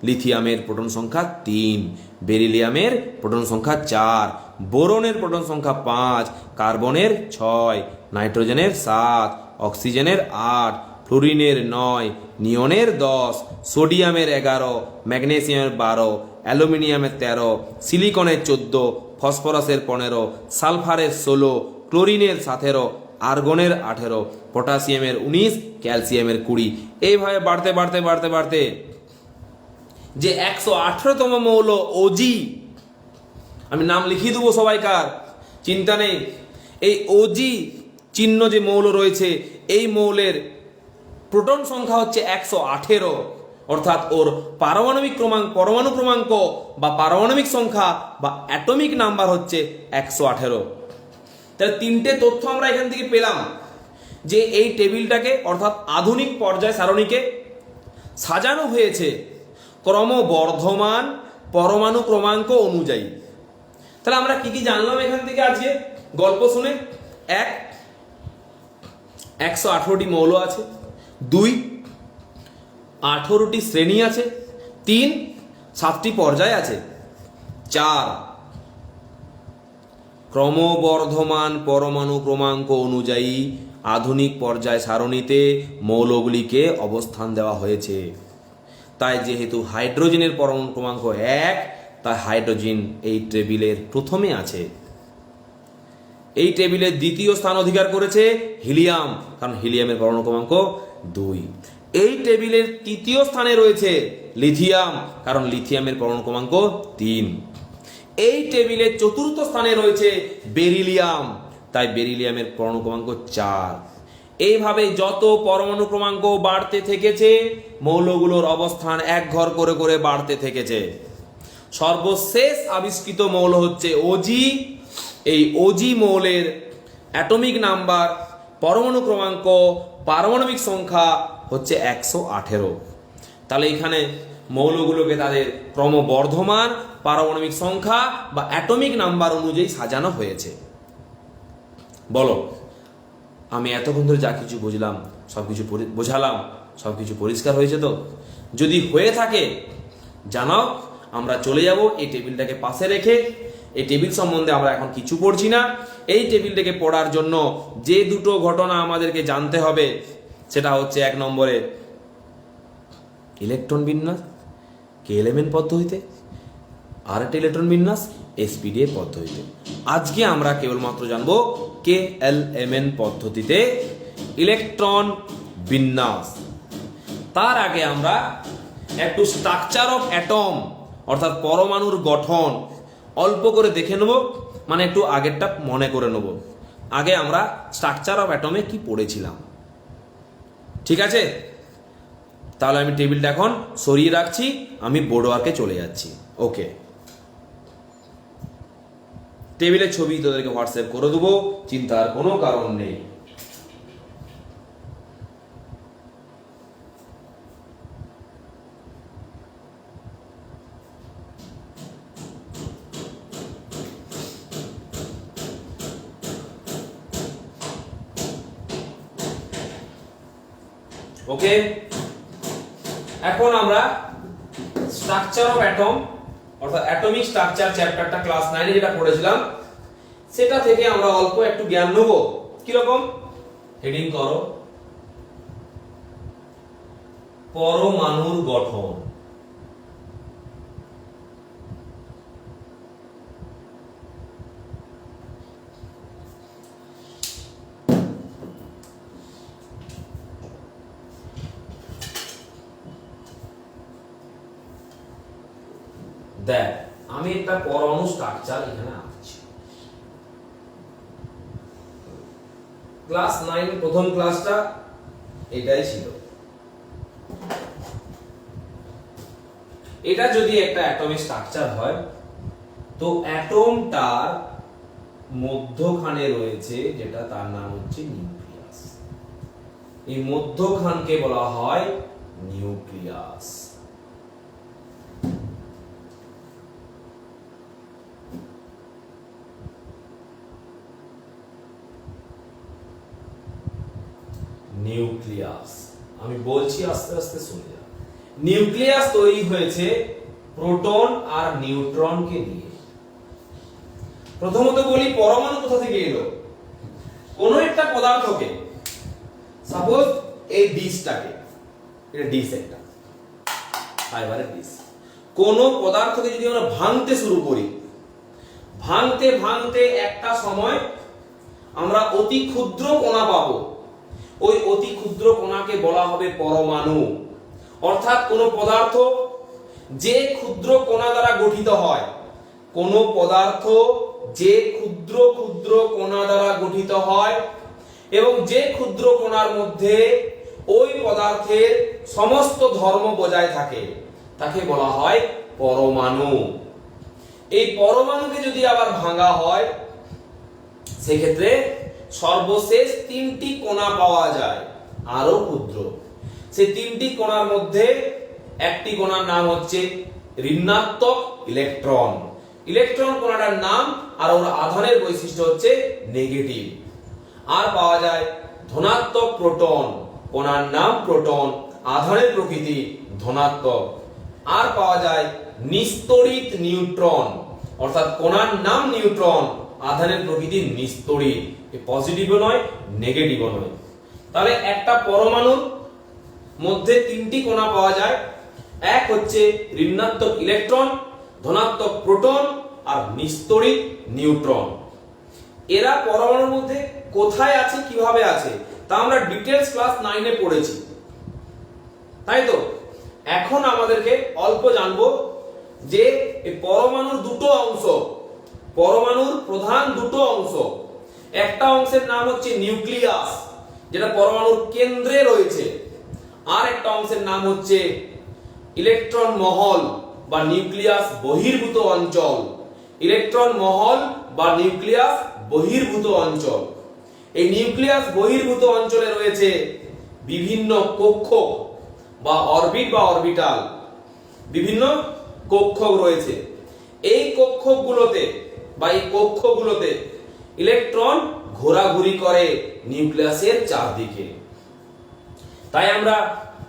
লিথিয়ামের প্রোটন সংখ্যা 3। বেরিলিয়ামের প্রোটন সংখ্যা 4, বোরনের প্রোটন সংখ্যা 5, কার্বনের 6, নাইট্রোজেনের 7, অক্সিজেনের 8, ফ্লোরিনের 9, নিয়নের 10, সোডিয়ামের 11, ম্যাগনেসিয়ামের 12, অ্যালুমিনিয়ামের 13, সিলিকনের 14, ফসফরাসের 15, সালফারের 16, ক্লোরিনের 17, আর্গনের 18, পটাশিয়ামের 19, ক্যালসিয়ামের 20। এইভাবে বাড়তে বাড়তে বাড়তে বাড়তে যে 118তম মৌল ওজি, আমি নাম লিখিয়ে দেবো সবাইকার, চিন্তা নেই। এই ওজি চিহ্ন যে মৌল রয়েছে, এই মৌলের প্রোটন সংখ্যা হচ্ছে 118, অর্থাৎ ওর পরমাণু ক্রমাঙ্ক বা পারমাণবিক সংখ্যা বা অ্যাটমিক নাম্বার হচ্ছে 118। তাহলে 3টে তথ্য আমরা এখান থেকে পেলাম যে এই টেবিলটাকে অর্থাৎ আধুনিক পর্যায় সারণীকে সাজানো হয়েছে ক্রমবর্ধমান পরমাণু ক্রমাঙ্ক অনুযায়ী। তাহলে আমরা কি কি জানলাম এখান থেকে আজকে গল্প শুনে? 1, 118টি মৌল আছে। 2, 18টি শ্রেণী আছে। 3, 7টি পর্যায় আছে। 4, ক্রমবর্ধমান পরমাণু ক্রমাঙ্ক অনুযায়ী আধুনিক পর্যায় সারণীতে মৌলগুলিকে অবস্থান দেওয়া হয়েছে। তাই যেহেতু হাইড্রোজেনের পরমাণু ক্রমাঙ্ক 1, তাই হাইড্রোজেন এই টেবিলের প্রথমে আছে। এই টেবিলের দ্বিতীয় স্থান অধিকার করেছে হিলিয়াম, কারণ হিলিয়ামের পরমাণু ক্রমাঙ্ক 2। এই টেবিলের তৃতীয় স্থানে রয়েছে লিথিয়াম, কারণ লিথিয়ামের পরমাণু ক্রমাঙ্ক 3। এই টেবিলের চতুর্থ স্থানে রয়েছে বেরিলিয়াম, তাই বেরিলিয়ামের পরমাণু ক্রমাঙ্ক 4। এইভাবে যত পরমাণু ক্রমাঙ্ক বাড়তে থেকেছে, মৌলগুলোর অবস্থান এক ঘর করে করে বাড়তে থেকেছে। সর্বশেষ আবিষ্কৃত মৌল হচ্ছে ওজি। এই ওজি মৌলের অ্যাটমিক নাম্বার, পরমাণু ক্রমাঙ্ক, পারমাণবিক সংখ্যা হচ্ছে 118। তাহলে এখানে মৌলগুলোকে তাদের ক্রমবর্ধমান পারমাণবিক সংখ্যা বা অ্যাটমিক নাম্বার অনুযায়ী সাজানো হয়েছে। বলো, আমি এতক্ষণ ধরে যা কিছু বুঝলাম, সবকিছু বোঝালাম, সবকিছু পরিষ্কার হয়েছে তো? যদি হয়ে থাকে জানাও, আমরা চলে যাব এই টেবিলটাকে পাশে রেখে। এই টেবিল সম্বন্ধে আমরা এখন কিছু পড়ছি না। এই টেবিলটাকে পড়ার জন্য যে দুটো ঘটনা আমাদেরকে জানতে হবে, সেটা হচ্ছে 1 নম্বরে ইলেকট্রন বিন্যাস কেএলএমএন পদ্ধতিতে, আর একটা ইলেকট্রন বিন্যাস এসপিডিএ পদ্ধতিতে। আজকে আমরা কেবলমাত্র জানবো কেএলএমএন পদ্ধতিতে ইলেকট্রন বিন্যাস। তার আগে আমরা একটু স্ট্রাকচার অফ অ্যাটম অর্থাৎ পরমাণুর গঠন অল্প করে দেখে নেব, মানে একটু আগেরটা মনে করে নেব। আগে আমরা স্ট্রাকচার অফ অ্যাটমে কি পড়েছিলাম, ঠিক আছে? তাহলে আমি টেবিলটা এখন সরিয়ে রাখছি, আমি বোর্ড ওয়ার্কে চলে যাচ্ছি। ওকে, টেবিলের ছবি তোদেরকে হোয়াটসঅ্যাপ করে দেবো, চিন্তার কোনো কারণ নেই। ওকে, এখন আমরা স্ট্রাকচার অফ অ্যাটম অর্থাৎ অ্যাটমিক স্ট্রাকচার চ্যাপ্টারটা ক্লাস 9 যেটা পড়েছিলাম, সেটা থেকে আমরা অল্প একটু জ্ঞান নেব। কিরকম? হেডিং করো পরমাণুর গঠন। দেখ, আমি একটা পরমাণু স্ট্রাকচার এখানে আঁকছি। ক্লাস 9 প্রথম ক্লাসটা এটাই ছিল। এটা যদি একটা অ্যাটমিক স্ট্রাকচার হয়, তো অ্যাটমটার মধ্যখানে রয়েছে যেটা, তার নাম হচ্ছে নিউক্লিয়াস। এই মধ্যখানকে বলা হয় নিউক্লিয়াস। নিউক্লিয়াস আমি বলছি, আস্তে আস্তে শুনে যা। নিউক্লিয়াস তৈরি হয়েছে প্রোটন আর নিউট্রনকে নিয়ে। প্রথমত বলি পরমাণু কোথা থেকে এলো। কোন একটা পদার্থকে, সাপোজ এই ডিশটাকে, এটা ডিশ একটা ফাইবারের ডিশ, কোন পদার্থকে যদি আমরা ভাঙতে শুরু করি, ভাঙতে ভাঙতে একটা সময় আমরা অতি ক্ষুদ্র কণা পাবো। ওই অতি ক্ষুদ্র কণাকে বলা হবে পরমাণু। অর্থাৎ কোন পদার্থ যে ক্ষুদ্র কণা দ্বারা গঠিত হয়, কোন পদার্থ যে ক্ষুদ্র ক্ষুদ্র কণা দ্বারা গঠিত হয় এবং যে ক্ষুদ্র কণার মধ্যে ওই পদার্থের সমস্ত ধর্ম বজায় থাকে, তাকে বলা হয় পরমাণু। এই পরমাণুকে যদি আবার ভাঙা হয়, সেক্ষেত্রে সর্বশেষ 3টি কণা পাওয়া যায়, আরো ক্ষুদ্র। সেই 3টি কণার মধ্যে একটি কণার নাম হচ্ছে ঋণাত্মক ইলেকট্রন। ইলেকট্রন কণাটার নাম আর ওর আধানের বৈশিষ্ট্য হচ্ছে নেগেটিভ। আর পাওয়া যায় ধনাত্মক প্রোটন, কণার নাম প্রোটন, আধানের প্রকৃতি ধনাত্মক। আর পাওয়া যায় নিস্তড়িত নিউট্রন, অর্থাৎ কণার নাম নিউট্রন, আধানের প্রকৃতি নিস্তড়িত, পজিটিভও নয় নেগেটিভও নয়। তাহলে একটা পরমাণুর মধ্যে 3টি কণা পাওয়া যায়। এক হচ্ছে ঋণাত্মক ইলেকট্রন, ধনাত্মক প্রোটন আর নিস্তড়িত নিউট্রন। এরা পরমাণুর মধ্যে কোথায় আছে, কিভাবে আছে, তা আমরা ডিটেইলস ক্লাস 9 এ পড়েছি, তাই তো? এখন আমাদেরকে অল্প জানবো যে এই পরমাণুর দুটো অংশ, পরমাণুর প্রধান দুটো অংশ, একটা অংশের নাম হচ্ছে নিউক্লিয়াস, যেটা পরমাণুর কেন্দ্রে রয়েছে, আর একটা অংশের নাম হচ্ছে ইলেকট্রন মহল বা নিউক্লিয়াস বহির্ভূত অঞ্চল। ইলেকট্রন মহল বা নিউক্লিয়াস বহির্ভূত অঞ্চল। এই নিউক্লিয়াস বহির্ভূত অঞ্চলে রয়েছে বিভিন্ন কক্ষ বা অরবিট বা অরবিটাল, বিভিন্ন কক্ষ রয়েছে। এই কক্ষগুলোতে বা এই কক্ষগুলোতে ইলেকট্রন ঘোরাঘুরি করে নিউক্লিয়াসের চারদিকে। তাই আমরা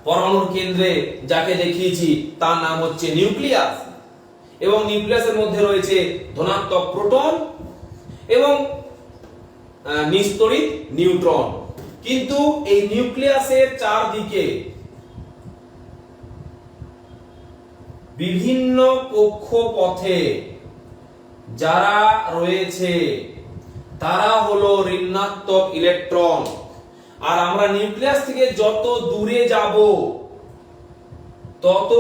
পরমাণুর কেন্দ্রে যাকে দেখিয়েছি তার নাম হচ্ছে নিউক্লিয়াস, এবং নিউক্লিয়াসের মধ্যে রয়েছে ধনাত্মক প্রোটন এবং নিস্তড়িত নিউট্রন। কিন্তু এই নিউক্লিয়াসের চারদিকে বিভিন্ন কক্ষপথে যারা রয়েছে তারা হলো ঋণাত্মক ইলেকট্রন। আর আমরা নিউক্লিয়াস থেকে যত দূরে যাব তত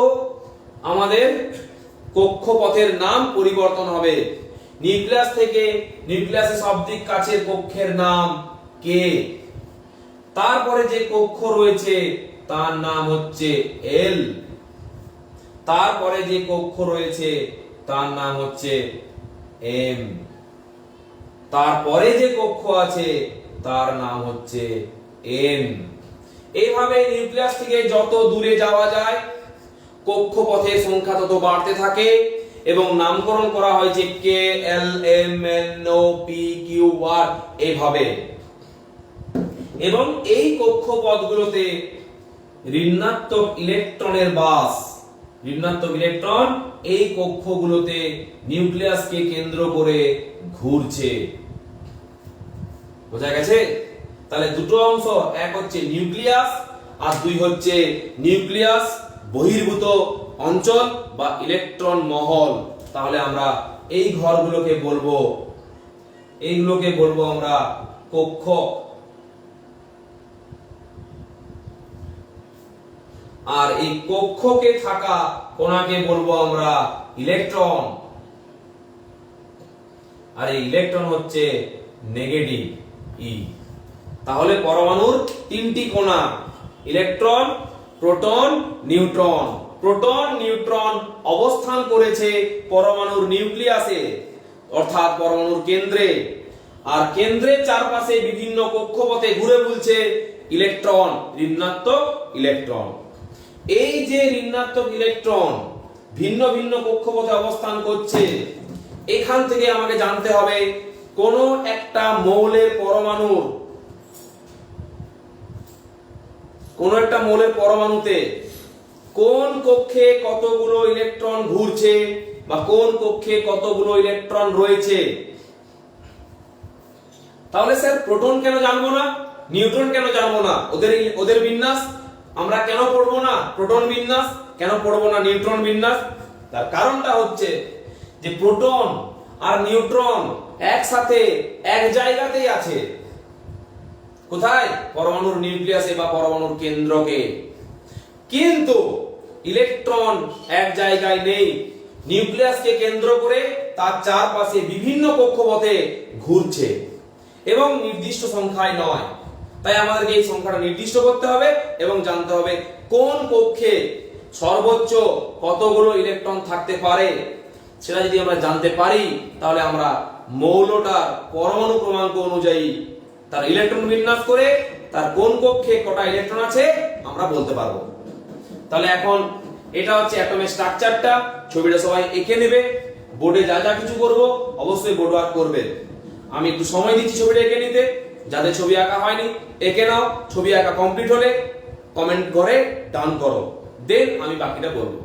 আমাদের কক্ষপথের নাম পরিবর্তন হবে। নিউক্লিয়াস থেকে নিউক্লিয়াসের সবদিক কাছের কক্ষের নাম কে, তারপরে যে কক্ষ রয়েছে তার নাম হচ্ছে এল, তারপরে যে কক্ষ রয়েছে তার নাম হচ্ছে এম, তারপরে যে কক্ষ আছে তার নাম হচ্ছে এন। এইভাবে নিউক্লিয়াস থেকে যত দূরে যাওয়া যায় কক্ষপথের সংখ্যা তত বাড়তে থাকে, এবং নামকরণ করা হয়েছে কে, এল, এম, এন, ও, পি, কিউ, আর এইভাবে। এবং এই কক্ষপথগুলোতে ঋণাত্মক ইলেকট্রনের বাস। ঋণাত্মক ইলেকট্রন এই কক্ষগুলোতে নিউক্লিয়াসকে কেন্দ্র করে ঘুরছে। বোঝা গেছে? তাহলে দুটো অংশ, এক হচ্ছে নিউক্লিয়াস আর দুই হচ্ছে নিউক্লিয়াস বহির্ভূত অঞ্চল বা ইলেকট্রন মহল। তাহলে আমরা এই ঘরগুলোকে বলবো, এইগুলোকে বলবো আমরা কক্ষ। আর এই কক্ষকে থাকা কোণাকে বলবো আমরা ইলেকট্রন। আর এই ইলেকট্রন হচ্ছে নেগেটিভ ই। তাহলে পরমাণুর তিনটি কোণা, electron, proton, neutron. Proton, neutron অবস্থান করেছে পরমাণুর নিউক্লিয়াসে, অর্থাৎ পরমাণুর কেন্দ্রে। আর কেন্দ্রের চারপাশে বিভিন্ন কক্ষপথে ঘুরে বুলছে ইলেকট্রন, ঋণাত্মক ইলেকট্রন। এই যে ঋণাত্মক ইলেকট্রন ভিন্ন ভিন্ন কক্ষপথে অবস্থান করছে, এখান থেকে আমাকে জানতে হবে কোন একটা মৌলের পরমাণুর, কোন একটা মৌলের পরমাণুতে কোন কক্ষে কতগুলো ইলেকট্রন ঘুরছে বা কোন কক্ষে কতগুলো ইলেকট্রন রয়েছে। তাহলে স্যার প্রোটন কেন জানবো না, নিউট্রন কেন জানবো না, ওদের বিন্যাস আমরা কেন পড়বো না, প্রোটন বিন্যাস কেন পড়বো না, নিউট্রন বিন্যাস? তার কারণটা হচ্ছে যে প্রোটন আর নিউট্রন একসাথে এক জায়গাতেই আছে। কোথায়? পরমাণুর নিউক্লিয়াসে বা পরমাণুর কেন্দ্রকে। কিন্তু ইলেকট্রন এক জায়গায় নেই, নিউক্লিয়াসকে কেন্দ্র করে তার চারপাশে বিভিন্ন কক্ষপথে ঘুরছে এবং নির্দিষ্ট সংখ্যায় নয়। তাই আমাদেরকে এই সংখ্যাটা নির্দিষ্ট করতে হবে এবং জানতে হবে কোন কক্ষে সর্বোচ্চ কতগুলো ইলেকট্রন থাকতে পারে। সেটা যদি আমরা জানতে পারি তাহলে আমরা মৌলটার পরমাণু ক্রমাঙ্ক অনুযায়ী তার ইলেকট্রন বিন্যাস করে তার কোন কক্ষে কটা ইলেকট্রন আছে আমরা বলতে পারবো। তাহলে এখন এটা হচ্ছে অ্যাটমের স্ট্রাকচারটা, ছবিটা সবাই এঁকে নেবে। বোর্ডে যা যা কিছু করব অবশ্যই বোর্ড ওয়ার্ক করবে। আমি একটু সময় দিচ্ছি ছবিটা এঁকে নিতে, যাদের ছবি আঁকা হয়নি এঁকে নাও। ছবি আঁকা কমপ্লিট হলে কমেন্ট করে ডান করো, দেন আমি বাকিটা বলবো।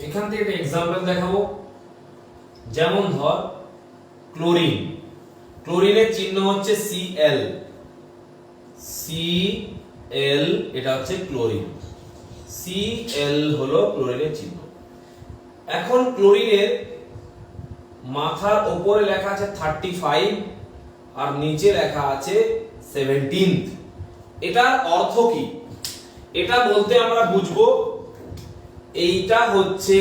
এখান থেকে একটা एग्जांपल দেখাবো। যেমন ধর ক্লোরিন, ক্লোরিনের চিহ্ন হচ্ছে Cl, Cl এটা হচ্ছে ক্লোরিন, Cl হলো ক্লোরিনের চিহ্ন। এখন ক্লোরিনের মাথার উপরে লেখা আছে 35 আর নিচে লেখা আছে 17। এটার অর্থ কি? এটা বলতে আমরা বুঝবো এইটা হচ্ছে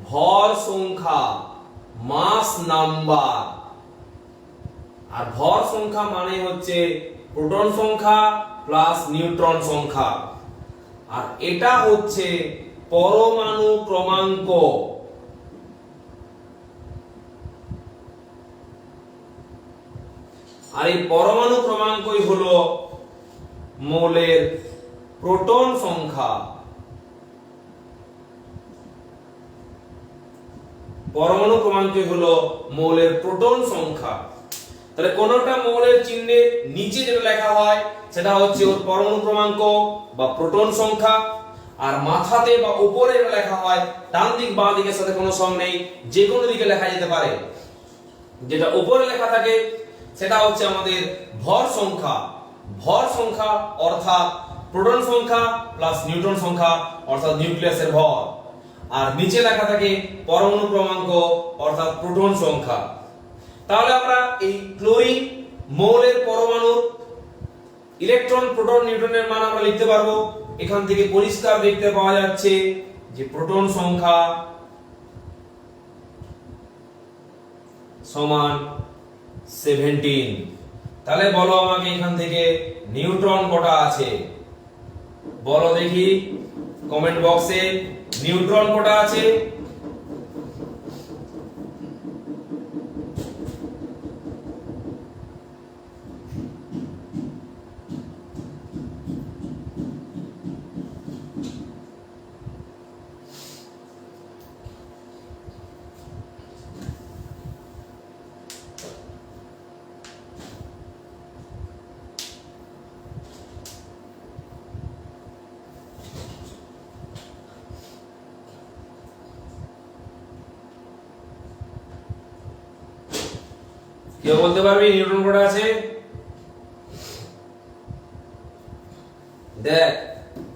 ভর সংখ্যা, মাস নাম্বার। আর ভর সংখ্যা মানে হচ্ছে প্রোটন সংখ্যা প্লাস নিউট্রন সংখ্যা, আর এটা হচ্ছে পরমাণু ক্রমাঙ্ক। আর এই পরমাণু ক্রমাঙ্কই হলো মৌলের প্রোটন সংখ্যা। পরমাণু ক্রমাঙ্কই হলো মৌলের প্রোটন সংখ্যা। তাহলে কোনটা মৌলের চিহ্নের নিচে যেটা লেখা হয় সেটা হচ্ছে ওর পরমাণু ক্রমাঙ্ক বা প্রোটন সংখ্যা, আর মাথাতে বা উপরে যেটা লেখা হয় ডান দিক বাঁ দিকের সাথে কোনো সং নেই, যে কোনো দিকে লেখা যেতে পারে। যেটা উপরে লেখা থাকে সেটা হচ্ছে আমাদের ভর সংখ্যা। ভর সংখ্যা অর্থাৎ প্রোটন সংখ্যা প্লাস নিউট্রন সংখ্যা অর্থাৎ নিউক্লিয়াসের ভর, আর নিচে লেখা থাকে পরমাণু ক্রমাঙ্ক অর্থাৎ প্রোটন সংখ্যা। তাহলে আমরা এই ক্লোরিন মৌলের পরমাণুর ইলেকট্রন প্রোটন নিউট্রনের মান আমরা লিখতে পারবো। এখান থেকে পরিষ্কার দেখতে পাওয়া যাচ্ছে যে প্রোটন সংখ্যা সমান 17। তাহলে বলো আমাকে এখান থেকে নিউট্রন কটা আছে? বলো দেখি কমেন্ট বক্সে নিউট্রন কটা আছে? কেউ বলতে পারবি নিউট্রন কটা আছে? দেখ,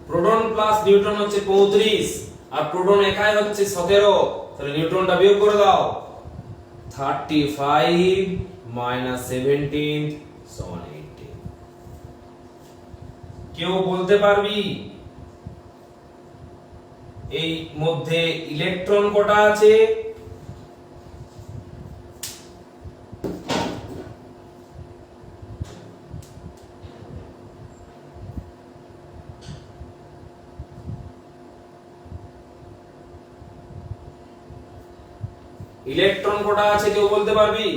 প্রোটন প্লাস নিউট্রন হচ্ছে 35 আর প্রোটন একাই হচ্ছে 17। তাহলে নিউট্রনটা বিয়োগ করে দাও। 35 - 17 = 18। কেউ বলতে পারবি এই মধ্যে ইলেকট্রন কটা আছে? ইলেকট্রন কটা আছে কেউ বলতে পারবি?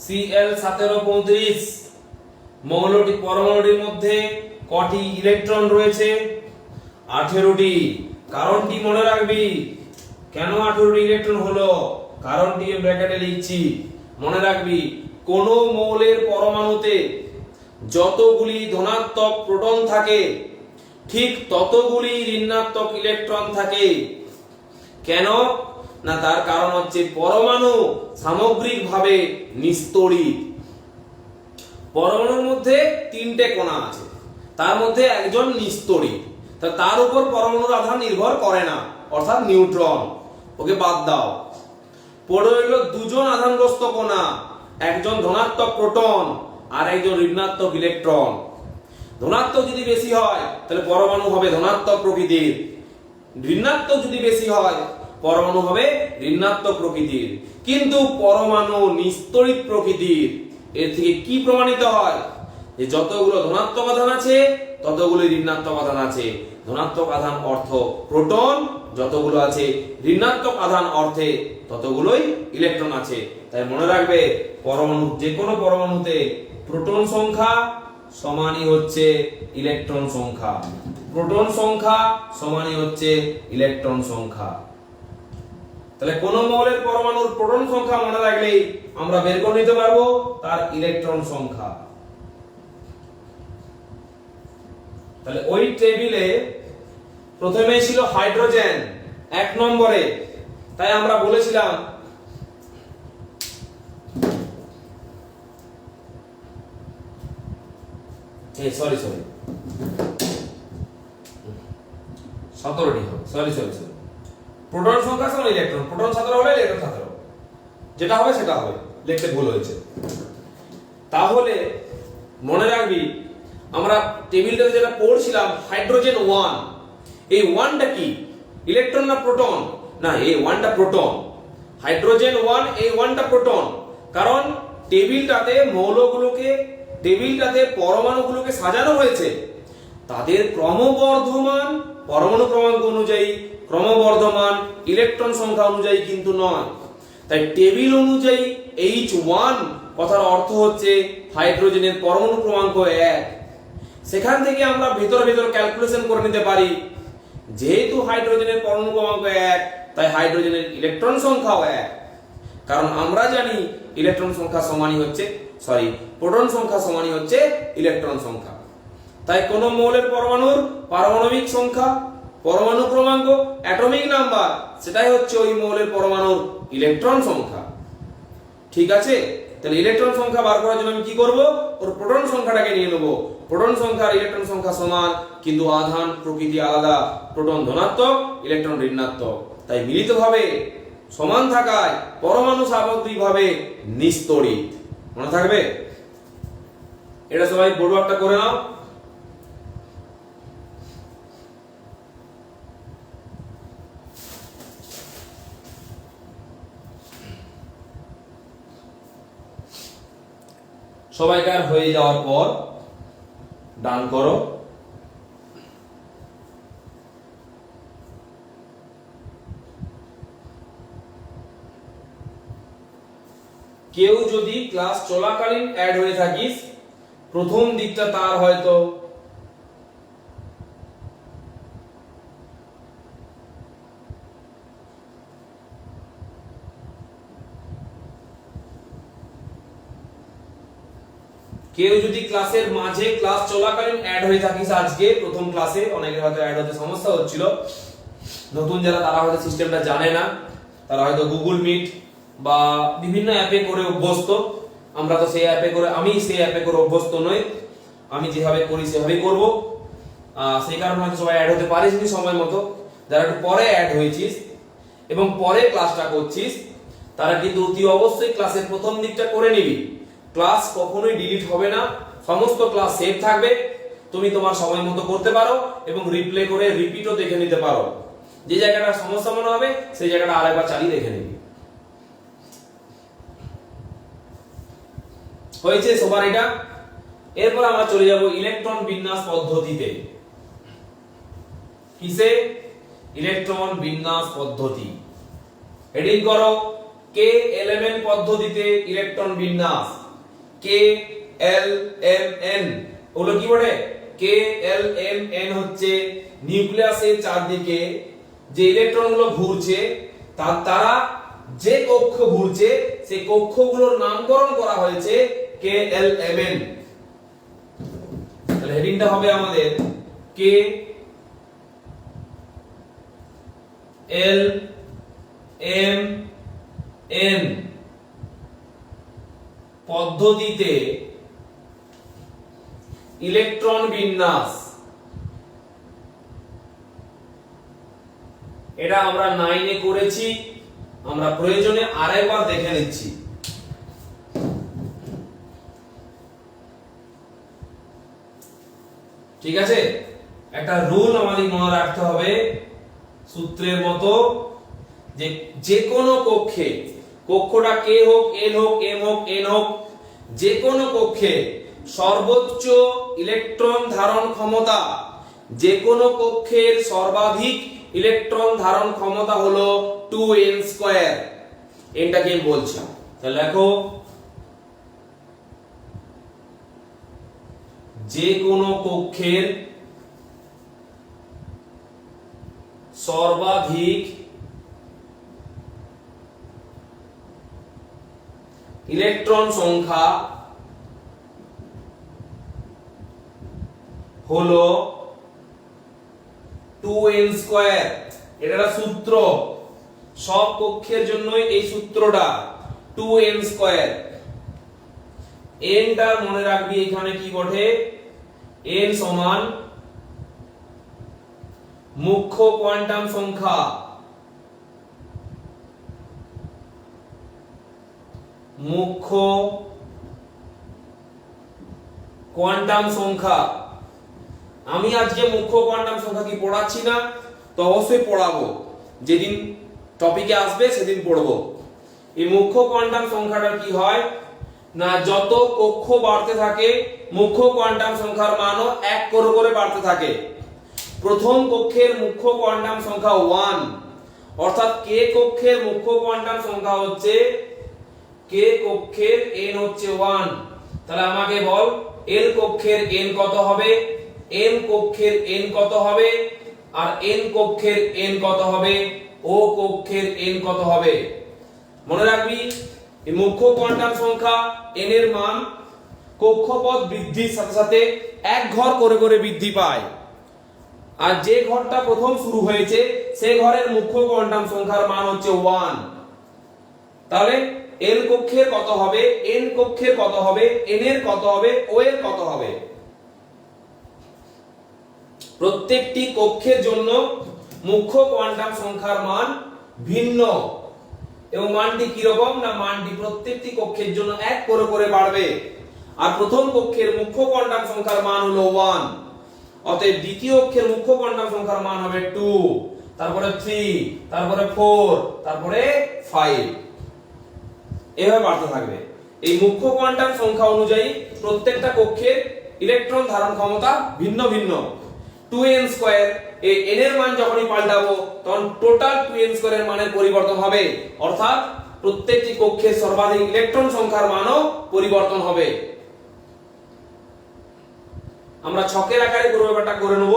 Cl 17 35। মৌলটি পরমাণুটির মধ্যে কটি ইলেকট্রন রয়েছে? 18টি। কারণটি মনে রাখবি। কেন 18টি ইলেকট্রন হলো কারণটি ব্র্যাকেটে লিখছি, মনে রাখবি। কোন মৌলের পরমাণুতে যতগুলি ধনাত্মক প্রোটন থাকে ঠিক ততগুলি ঋণাত্মক ইলেকট্রন থাকে। কেন না তার কারণ হচ্ছে পরমাণু সামগ্রিকভাবে নিস্তড়িত। পরমাণুর মধ্যে 3টে কণা আছে, তার মধ্যে একজন নিস্তড়িত, তার উপর পরমাণুর আধান নির্ভর করে না, অর্থাৎ নিউট্রন, ওকে বাদ দাও। পড়ে রইল দুজন আধানগ্রস্ত কণা, একজন ধনাত্মক প্রোটন আর একজন ঋণাত্মক ইলেকট্রন। ধনাত্মক যদি বেশি হয় তাহলে পরমাণু হবে ধনাত্মক প্রকৃতির, ঋণাত্মক যদি বেশি হয় পরমাণু হবে ঋণাত্মক প্রকৃতির। কিন্তু পরমাণু নিস্তড়িত প্রকৃতির। এর থেকে কি প্রমাণিত হয়? যে যতগুলো ধনাত্মক আধান আছে ততগুলো ঋণাত্মক আধান আছে। ধনাত্মক আধান অর্থ প্রোটন যতগুলো আছে, ঋণাত্মক আধান অর্থে ততগুলোই ইলেকট্রন আছে। তাই মনে রাখবে পরমাণু, যে কোনো পরমাণুতে প্রোটন সংখ্যা সমানই হচ্ছে ইলেকট্রন সংখ্যা, প্রোটন সংখ্যা সমানই হচ্ছে ইলেকট্রন সংখ্যা। তাহলে কোন মৌলের পরমাণুর প্রোটন সংখ্যা মনে রাখলেই আমরা বের করে নিতে পারবো তার ইলেকট্রন সংখ্যা। তাহলে ওই টেবিলে প্রথমে ছিল হাইড্রোজেন, এক নম্বরে। তাই আমরা বলেছিলাম সরি 17টি হবে, সরি প্রোটন সংখ্যা সমান ইলেকট্রন, প্রোটন 17 হলে ইলেকট্রন 17, যেটা হবে সেটা হবে, লিখতে ভুল হয়েছে। তাহলে মনে রাখবি আমরা টেবিলটাতে যেটা পড়ছিলাম হাইড্রোজেন 1, এই 1টা কি ইলেকট্রন না প্রোটন? না, এই 1টা প্রোটন। হাইড্রোজেন 1, এই 1টা প্রোটন। কারণ টেবিলটাতে মৌলগুলোকে, টেবিলটাতে পরমাণুগুলোকে সাজানো হয়েছে তাদের ক্রমবর্ধমান পরমাণু ক্রমাঙ্ক অনুযায়ী, ক্রমবর্ধমান ইলেকট্রন সংখ্যা অনুযায়ী কিন্তু নয়। তাই টেবিল অনুযায়ী H1 কথার অর্থ হচ্ছে হাইড্রোজেনের পরমাণু ক্রমাঙ্ক 1। সেখান থেকে আমরা ভিতর ক্যালকুলেশন করে নিতে পারি, যেহেতু হাইড্রোজেনের পরমাণু ক্রমাঙ্ক 1 তাই হাইড্রোজেনের ইলেকট্রন সংখ্যাও 1। কারণ আমরা জানি ইলেকট্রন সংখ্যা সমানই হচ্ছে, প্রোটন সংখ্যা সমানই হচ্ছে ইলেকট্রন সংখ্যা। তাই কোন মৌলের পরমাণুর পারমাণবিক সংখ্যা, পরমাণু ক্রমাঙ্ক, অ্যাটমিক নাম্বার, সেটাই হচ্ছে ওই মৌলের পরমাণুর ইলেকট্রন সংখ্যা। ঠিক আছে? তাহলে ইলেকট্রন সংখ্যা বার করার জন্য আমি কি করব? ওর প্রোটন সংখ্যাটাকে নিয়ে নেব। প্রোটন সংখ্যা আর ইলেকট্রন সংখ্যা সমান, কিন্তু আধান প্রকৃতি আলাদা, প্রোটন ধনাত্মক, ইলেকট্রন ঋণাত্মক। তাই মিলিতভাবে সমান থাকায় পরমাণু সামগ্রিকভাবে নিস্তড়িত। মনে থাকবে? এটা সবাই বোর্ড ওয়ার্কটা করে নাও। সবাইকার হয়ে যাওয়ার পর ডান করো। কেউ যদি ক্লাস চলাকালীন অ্যাড হয়ে থাকিস, প্রথম দিকটা তার হয়তো কেউ যদি ক্লাসের মাঝে, ক্লাস চলাকালীন অ্যাড হয়ে থাকিস আজকে প্রথম ক্লাসে, অনেকের হয়তো অ্যাড হতে সমস্যা হচ্ছিল, নতুন যারা তারা হয়তো সিস্টেমটা জানে না, তারা হয়তো গুগল মিট বা বিভিন্ন অ্যাপে করে অভ্যস্ত। আমরা তো সেই অ্যাপে করে, আমি সেই অ্যাপে করে অভ্যস্ত নই, আমি যেভাবে করি সেভাবেই করব। সেই কারণে হয়তো সবাই অ্যাড হতে পারিসনি সময় মতো। যারা একটু পরে অ্যাড হয়েছিস এবং পরে ক্লাসটা করছিস, তারা কিন্তু অতি অবশ্যই ক্লাসের প্রথম দিকটা করে নিবি। ক্লাস কখনোই ডিলিট হবে না, সমস্ত ক্লাস সেভ থাকবে। তুমি তোমার সময় মতো করতে পারো এবং রিপ্লে করে রিপিটও দেখে নিতে পারো। যে জায়গাটা সমস্যা মনে হবে সেই জায়গাটা আরেকবার চালিয়ে দেখে নিবি। হয়েছে সবার এটা? এরপর আমরা চলে যাব ইলেকট্রন বিন্যাস পদ্ধতিতে। কিসে? ইলেকট্রন বিন্যাস পদ্ধতি। হেডিং করো কে এলএমএন পদ্ধতিতে ইলেকট্রন বিন্যাস। কে এল এম এন ওগুলো কি বলে? কে এল এম এন হচ্ছে নিউক্লিয়াসের চারদিকে যে ইলেকট্রনগুলো ঘুরছে, তারা যে কক্ষ ঘুরছে সেই কক্ষগুলোর নামকরণ করা হয়েছে কে এল এম এন। তাহলে হেডিংটা হবে আমাদের কে এল এম এন পদ্ধতিতে ইলেকট্রন বিন্যাস। এটা আমরা 9 এ করেছি, আমরা প্রয়োজনে আরেকবার দেখে নিচ্ছি। ঠিক আছে? একটা রুল আমাদের মনে রাখতে হবে সূত্রের মতো, যে কোনো কক্ষে, কক্ষটা কে হোক, এল হোক, এম হোক, এন হোক, যে কোনো কক্ষে সর্বোচ্চ ইলেকট্রন ধারণ ক্ষমতা, যে কোনো কক্ষের সর্বাধিক ইলেকট্রন ধারণ ক্ষমতা হলো 2n²। এটাকে আমি বলছি, তাহলে দেখো যে কোনো কক্ষের সর্বাধিক ইলেকট্রন সংখ্যা হলো 2n²। এটা একটা সূত্র, সব কক্ষের জন্যই এই সূত্রটা 2n স্কয়ার। n টা মনে রাখবি এখানে কি বটে, n সমান মুখ্য কোয়ান্টাম সংখ্যা, মুখ্য কোয়ান্টাম সংখ্যা। আমি আজকে মুখ্য কোয়ান্টাম সংখ্যা কি পড়াচ্ছি না, তো অবশ্যই পড়াবো, যেদিন টপিকে আসবে সেদিন পড়বো। এই মুখ্য কোয়ান্টাম সংখ্যাটা কি হয় না, যত কক্ষ বাড়তে থাকে মুখ্য কোয়ান্টাম সংখ্যার মানও 1 করে বাড়তে থাকে। প্রথম কক্ষের মুখ্য কোয়ান্টাম সংখ্যা 1, অর্থাৎ কে কক্ষের মুখ্য কোয়ান্টাম সংখ্যা হচ্ছে, কে কক্ষের n হচ্ছে 1। তাহলে আমাকে বল l কক্ষের n কত হবে, m কক্ষের n কত হবে, আর n কক্ষের n কত হবে, o কক্ষের n কত হবে। মনে রাখবি এই মুখ্য কোয়ান্টাম সংখ্যা n এর মান কক্ষপথ বৃদ্ধির সাথে সাথে 1 ঘর করে বৃদ্ধি পায়, আর যে ঘরটা প্রথম শুরু হয়েছে সেই ঘরের মুখ্য কোয়ান্টাম সংখ্যার মান হচ্ছে 1। তাহলে l কক্ষের কত হবে, n কক্ষের কত হবে, n এর কত হবে, o এর কত হবে। প্রত্যেকটি কক্ষের জন্য মুখ্য কোয়ান্টাম সংখ্যার মান ভিন্ন, এবং মানটি কি রকম না, মানটি প্রত্যেকটি কক্ষের জন্য 1 করে বাড়বে। আর প্রথম কক্ষের মুখ্য কোয়ান্টাম সংখ্যার মান হলো 1, অতএব দ্বিতীয় কক্ষের মুখ্য কোয়ান্টাম সংখ্যার মান হবে 2, তারপরে 3, তারপরে 4, তারপরে 5, এভাবে বাড়তে থাকবে। এই মুখ্য কোয়ান্টাম সংখ্যা অনুযায়ী প্রত্যেকটা কক্ষের ইলেকট্রন ধারণ ক্ষমতা ভিন্ন ভিন্ন। 2n স্কয়ার, এই n এর মান যখনই পাল্টাবো তখন টোটাল 2n স্কয়ারের মানের পরিবর্তন হবে, অর্থাৎ প্রত্যেকটি কক্ষের সর্বাধিক ইলেকট্রন সংখ্যার মানও পরিবর্তন হবে। আমরা ছকের আকারে পুরো ব্যাপারটা করে নেব।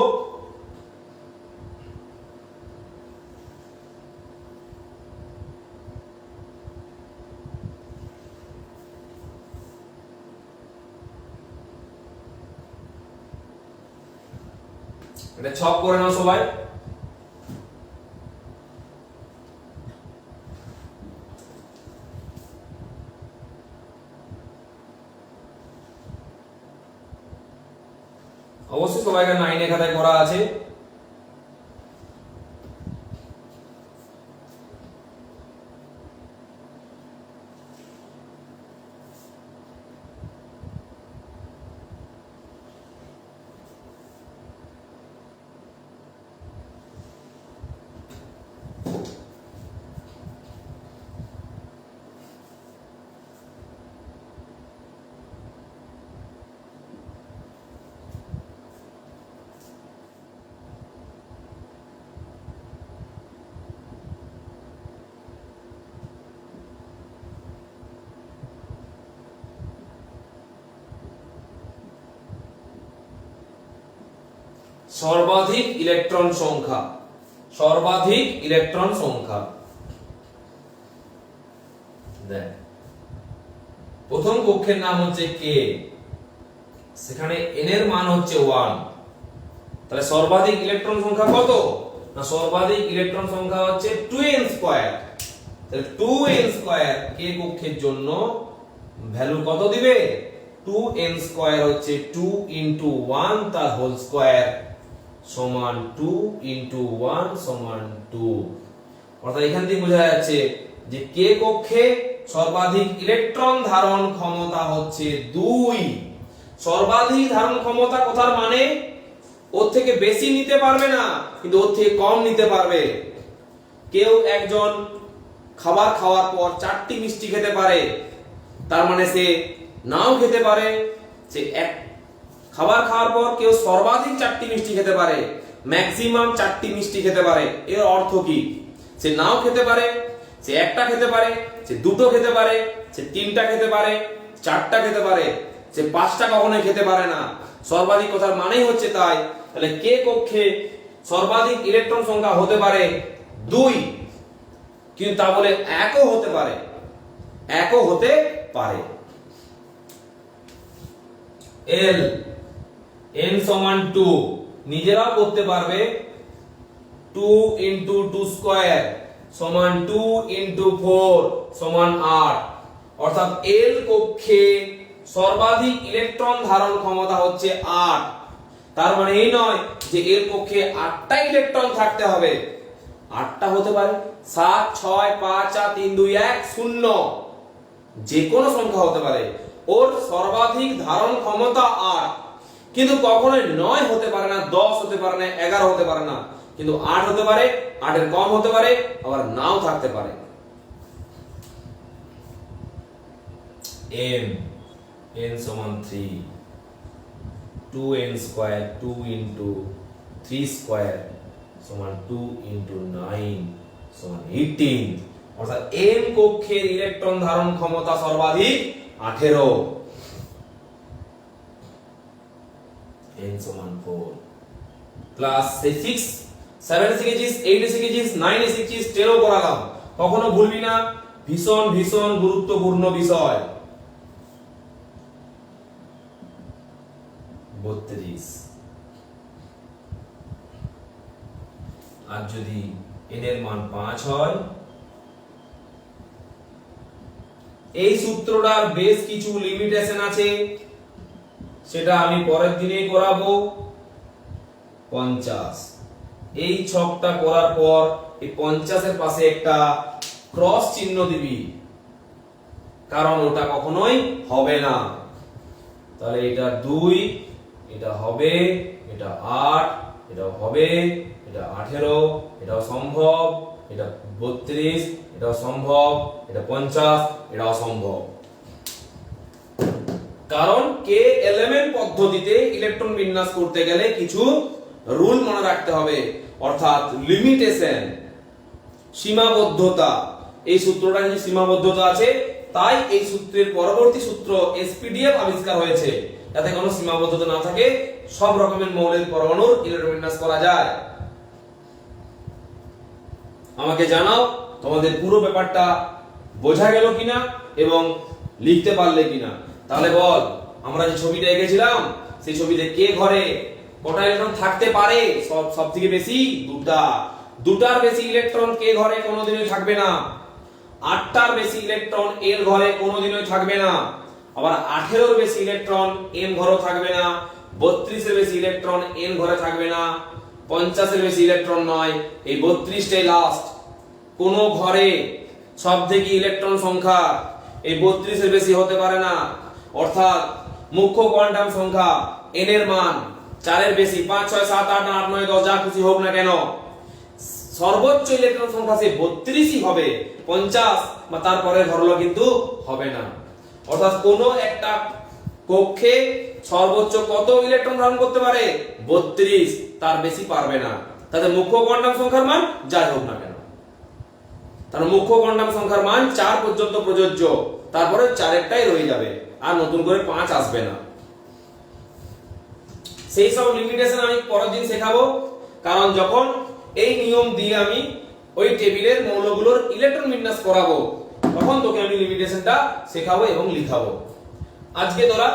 এটা ছক করে নাও সবাই। অবশ্যই সবাইকে 9 খাতায় করা আছে। সর্বাধিক ইলেকট্রন সংখ্যা, সর্বাধিক ইলেকট্রন সংখ্যা। দেখ প্রথম কক্ষের নাম হচ্ছে কে, সেখানে n এর মান হচ্ছে 1, তাহলে সর্বাধিক ইলেকট্রন সংখ্যা কত না, সর্বাধিক ইলেকট্রন সংখ্যা হচ্ছে 2n স্কয়ার। তাহলে 2n স্কয়ার কে কক্ষের জন্য ভ্যালু কত দিবে, 2n স্কয়ার হচ্ছে 2 ইনটু 1 তার হোল স্কয়ার সমান 2 ইনটু 1 সমান 2। অর্থাৎ এখান থেকে বোঝা যাচ্ছে যে কে কক্ষে সর্বাধিক ইলেকট্রন ধারণ ক্ষমতা হচ্ছে 2। সর্বাধিক ধারণ ক্ষমতা কথার মানে ওর থেকে বেশি নিতে পারবে না, কিন্তু ওর থেকে কম নিতে পারবে। কেউ একজন খাবার খাওয়ার পর 4টি মিষ্টি খেতে পারে, তার মানে সে নাও খেতে পারে। সে এক খাবার খাওয়ার পর কেউ সর্বাধিক 4টি মিষ্টি খেতে পারে, ম্যাক্সিমাম 4টি মিষ্টি খেতে পারে। এর অর্থ কি, সে নাও খেতে পারে, সে একটা খেতে পারে, সে দুটো খেতে পারে, সে 3টা খেতে পারে, 4টা খেতে পারে, সে 5টা কখনোই খেতে পারে না। সর্বাধিক কথার মানেই হচ্ছে তাই। তাহলে কে কক্ষে সর্বাধিক ইলেকট্রন সংখ্যা হতে পারে 2, কিন্তু তা বলে একও হতে পারে, একও হতে পারে। l n সমান 2 নিজেরাও করতে পারবে, 2 ইন্টু 2 স্কয়ার সমান 2 ইন্টু 4 সমান 8, অর্থাৎ এল কক্ষে সর্বাধিক ইলেকট্রন ধারণ ক্ষমতা হচ্ছে 8। তার মানে এই নয় যে এর কক্ষে 8টা ইলেকট্রন থাকতে হবে, 8টা হতে পারে 7 6 5 4 3 2 1 0, যে কোনো সংখ্যা হতে পারে। ওর সর্বাধিক ধারণ ক্ষমতা 8, কিন্তু কখনোই 9 হতে পারে না, 10 হতে পারে না, 11 হতে পারে না, কিন্তু 8 হতে পারে, 8 এর কম হতে পারে, আবার নাও থাকতে পারে। n সমান 3, 2n স্কয়ার 2 ইনটু 3 স্কয়ার সমান 2 ইনটু 9 সমান 18, অর্থাৎ n কক্ষের ইলেকট্রন ধারণ ক্ষমতা সর্বাধিক 18, n সমান 4 প্লাস 6 7 শিখেছিস, 8 শিখেছিস, 9 শিখেছিস, 10 করালাম, কখনো ভুলবি না, ভীষণ ভীষণ গুরুত্বপূর্ণ বিষয়। 32, আর যদি n এর মান 5 হয়, এই সূত্রটার বেশ কিছু লিমিটেশন আছে, সেটা আমি পরের দিনে করাবো। 50, এই ছকটা করার পর এই 50 এর পাশে একটা ক্রস চিহ্ন দিবি, কারণ ওটা কখনোই হবে না। তাহলে এটা 2, এটা হবে, এটা 8, এটাও হবে, এটা 18, এটাও সম্ভব, এটা 32, এটাও সম্ভব, এটা 50, এটাও সম্ভব। কারণ কে এলিমেন্ট পদ্ধতিতে ইলেকট্রন বিন্যাস করতে গেলে কিছু রুল মনে রাখতে হবে, অর্থাৎ লিমিটেশন, সীমাবদ্ধতা। এই সূত্রটা যে সীমাবদ্ধতা আছে, তাই এই সূত্রের পরবর্তী সূত্র এসপিডিএফ আবিষ্কার হয়েছে, যাতে কোনো সীমাবদ্ধতা না থাকে, সব রকমের মৌলের পরমাণুর ইলেকট্রন বিন্যাস করা যায়। আমাকে জানাও তোমাদের পুরো ব্যাপারটা বোঝা গেল কিনা এবং লিখতে পারলে কিনা। তাহলে বল, আমরা যে ছবিটা এঁকেছিলাম, সেই ছবিতে কে ঘরে কটা ইলেকট্রন থাকতে পারে? সব থেকে বেশি দুটা। দুটার বেশি ইলেকট্রন কে ঘরে কোনোদিনই থাকবে না। 8টার বেশি ইলেকট্রন এর ঘরে কোনোদিনই থাকবে না। আবার 18 এর বেশি ইলেকট্রন এম ঘরে থাকবে না। 32 এর বেশি ইলেকট্রন এন ঘরে থাকবে না। 50 এর বেশি ইলেকট্রন নয়, এই 32টাই লাস্ট। কোন ঘরে সবথেকে ইলেকট্রন সংখ্যা এই 32 এর বেশি হতে পারে না, অর্থাৎ মুখ্য কোয়ান্টাম সংখ্যা n এর মান 4 এর বেশি, 5 6 7 8 9 9 10 যা খুশি হোক না কেন, সর্বোচ্চ ইলেকট্রন সংখ্যা সে 32ই হবে। 50 বা তারপরে ধরলো কিন্তু হবে না। অর্থাৎ কোন একটা কক্ষে সর্বোচ্চ কত ইলেকট্রন ধারণ করতে পারে? 32, তার বেশি পারবে না। তাহলে মুখ্য কোয়ান্টাম সংখ্যার মান যাই হোক না কেন, তার মুখ্য কোয়ান্টাম সংখ্যার মান 4 পর্যন্ত প্রযোজ্য, তারপরে 4 রয়ে যাবে, আর নতুন করে 5 আসবে না। সেই সব লিমিটেশন আমি পরের দিন শেখাবো, কারণ যখন এই নিয়ম দিয়ে আমি ওই টেবিলের মৌলগুলোর ইলেকট্রন বিন্যাস করাবো, তখন তোকে আমি লিমিটেশনটা শেখাবো এবং লিখাবো। আজকে তোরা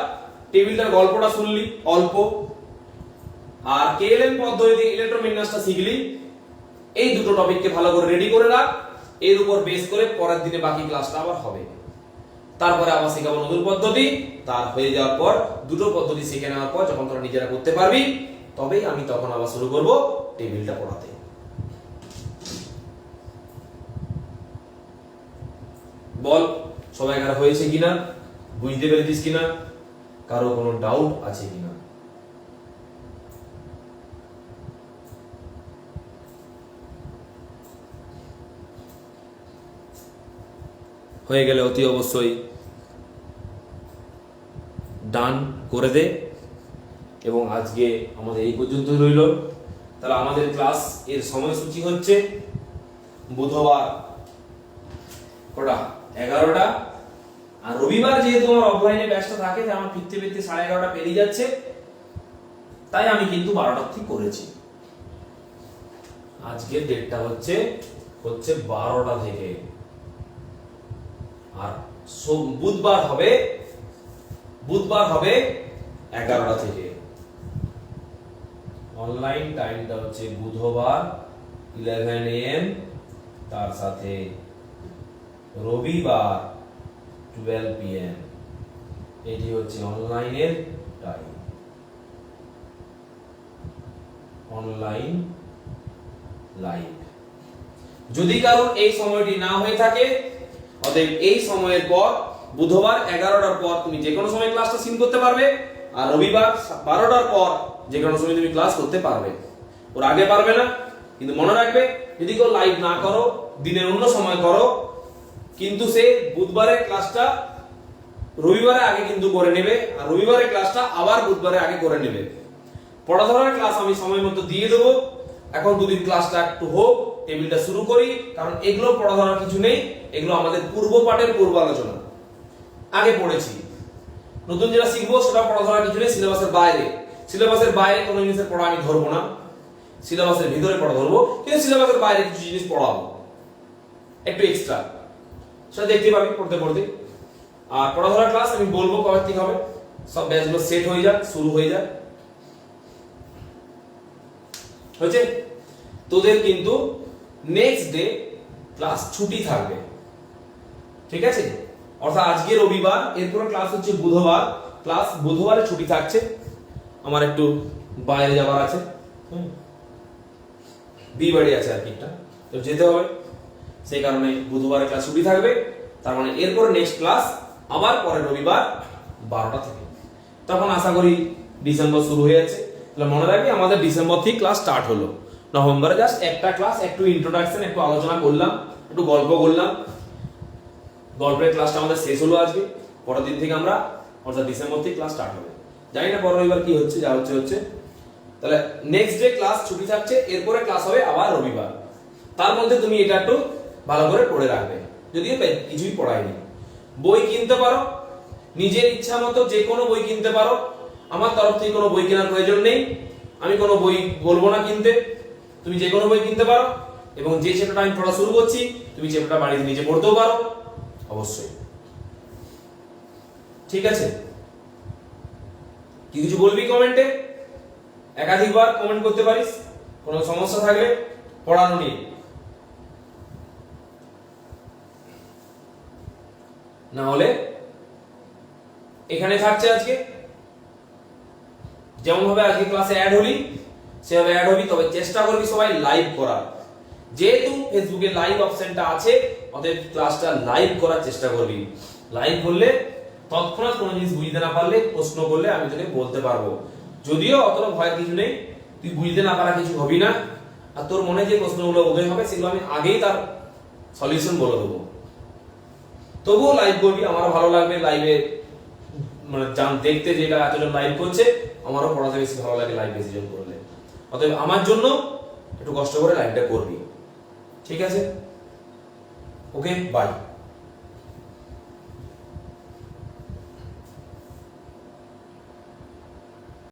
টেবিলটার গল্পটা শুনলি অল্প, আর কেএলএম পদ্ধতিতে ইলেকট্রন বিন্যাসটা শিখলি। এই দুটো টপিককে ভালো করে রেডি করে রাখ, এর উপর বেস করে পরের দিনে বাকি ক্লাসটা আবার হবে। তারপরে আবার শেখাবো নতুন পদ্ধতি। তার হয়ে যাওয়ার পর দুটো পদ্ধতি শিখে নেওয়ার পর যখন তোরা নিজেরা করতে পারবি, তবেই আমি তখন আবার শুরু করব টেবিলটা পড়াতে। বল সবাই কার হয়েছে কিনা, বুঝতে পেরেছিস কিনা, কারো কোনো ডাউট আছে কিনা? হয়ে গেলে অতি অবশ্যই ডান করে দে। এবং আজকে আমাদের এই পর্যন্তই রইল। তাহলে আমাদের ক্লাস এর সময়সূচি হচ্ছে বুধবার কটা 11টা, আর রবিবার যেহেতু আমার অফলাইনে ব্যাচটা থাকে, তাই আমার ফিরতে ফিরতে 11:30 পেরিয়ে যাচ্ছে, তাই আমি কিন্তু 12টা ঠিক করেছি। আজকে ডেটটা হচ্ছে 12টা থেকে, আর বুধবার হবে 11টা থেকে। অনলাইন টাইমটা হচ্ছে বুধবার 11 AM তার সাথে রবিবার 12 PM এটি হচ্ছে অনলাইনের টাইম, অনলাইন লাইভ। যদি কারোর এই সময়টি না হয়ে থাকে, অতএব এই সময়ের পর বুধবার 11টার পর তুমি যে কোনো সময় ক্লাসটা সিন করতে পারবে, আর রবিবার 12টার পর যে কোনো সময় তুমি ক্লাস করতে পারবে। ওর আগে পারবে না, কিন্তু মনে রাখবে যদি কেউ লাইভ না করো, দিনের অন্য সময় করো, কিন্তু সে বুধবারের ক্লাসটা রবিবারের আগে কিন্তু করে নেবে, আর রবিবারের ক্লাসটা আবার বুধবারের আগে করে নেবে। পড়া ধরার ক্লাস আমি সময় মতো দিয়ে দেবো। এখন দুদিন ক্লাসটা একটু হোক, টেবিলটা শুরু করি, কারণ এগুলো পড়া ধরার কিছু নেই, এগুলো আমাদের পূর্ব পাঠের পূর্ব আলোচনা, আগে পড়েছি। নতুন যেটা শিখবো সেটা পড়া ধরার কিছু নেই, সিলেবাসের বাইরে। সিলেবাসের বাইরে কোনো জিনিসের পড়া আমি ধরবো না, সিলেবাসের ভিতরে পড়া ধরবো, কিন্তু সিলেবাসের বাইরে কিছু জিনিস পড়াবো একটু এক্সট্রা, সেটা দেখতে পাবি পড়তে পড়তে। আর পড়া ধরার ক্লাস আমি বলবো কবে থেকে হবে, সব ব্যাচগুলো সেট হয়ে যাক, শুরু হয়ে যাক, হয়েছে। তোদের কিন্তু নেক্সট ডে ক্লাস ছুটি থাকবে, ঠিক আছে? অর্থাৎ আজকে রবিবার, এরপর ক্লাস হচ্ছে বুধবার, ক্লাস বুধবারে ছুটি থাকছে। আমার একটু বাইরে যাওয়ার আছে, বিয়ে বাড়ি আছে আর কি একটা, তো যেতে হবে, সেই কারণে বুধবারে ক্লাস ছুটি থাকবে। তার মানে এরপর নেক্সট ক্লাস আবার পরে রবিবার 12টা থেকে। তখন আশা করি ডিসেম্বর শুরু হয়ে যাচ্ছে। তাহলে মনে রাখবি আমাদের ডিসেম্বর থেকে ক্লাস স্টার্ট হলো। নভেম্বরে জাস্ট একটা ক্লাস, একটু ইন্ট্রোডাকশন, একটু আলোচনা করলাম, একটু গল্প করলাম, গল্পের ক্লাসটা আমাদের শেষ হলো আজকে। পরের দিন থেকে আমরা, অর্থাৎ ডিসেম্বর থেকে ক্লাস স্টার্ট হবে। জানি না পরের রবিবার কি হচ্ছে, যা হচ্ছে হচ্ছে। তাহলে নেক্সট ডে ক্লাস ছুটি থাকছে, এরপরে ক্লাস হবে আবার রবিবার। তার মধ্যে তুমি এটা একটু ভালো করে পড়ে রাখবে, যদিও কিছুই পড়ায়নি। বই কিনতে পারো, নিজের ইচ্ছা মতো যে কোনো বই কিনতে পারো। আমার তরফ থেকে কোনো বই কেনার প্রয়োজন নেই, আমি কোনো বই বলবো না কিনতে। তুমি যে কোনো বই কিনতে পারো, এবং যে চ্যাপ্টারটা আমি পড়া শুরু করছি তুমি চ্যাপ্টারটা বাড়িতে নিজে পড়তেও পারো, অবশ্যই, ঠিক আছে? কি কিছু বলবি কমেন্টে? একাধিকবার কমেন্ট করতে পারিস কোনো সমস্যা থাকলে পড়ানো নিয়ে। না হলে এখানে থাকছে আজকে, যেমন ভাবে আজকে ক্লাসে অ্যাড হলি সেভাবে অ্যাড হবি, তবে চেষ্টা করবি সবাই লাইভ করার। যেহেতু ফেসবুকে লাইভ অপশনটা আছে, অতএব ক্লাসটা লাইভ করার চেষ্টা করবি। লাইভ করলে তৎক্ষণাৎ কোনো জিনিস বুঝতে না পারলে প্রশ্ন করলে আমি তোকে বলতে পারবো। যদিও অতটা ভয়ের কিছু নেই, তুই বুঝতে না পারা কিছু হবি না, আর তোর মনে যে প্রশ্নগুলো উদয় হবে সেগুলো আমি আগেই তার সলিউশন বলে দেবো। তবুও লাইভ করবি, আমারও ভালো লাগবে লাইভে মানে দেখতে, যেটা এতজন লাইভ করছে আমারও পড়াতে বেশি ভালো লাগে লাইভ বেশি জন করলে। অতএব আমার জন্য একটু কষ্ট করে লাইভটা করবি, ঠিক আছে? ওকে, বাই।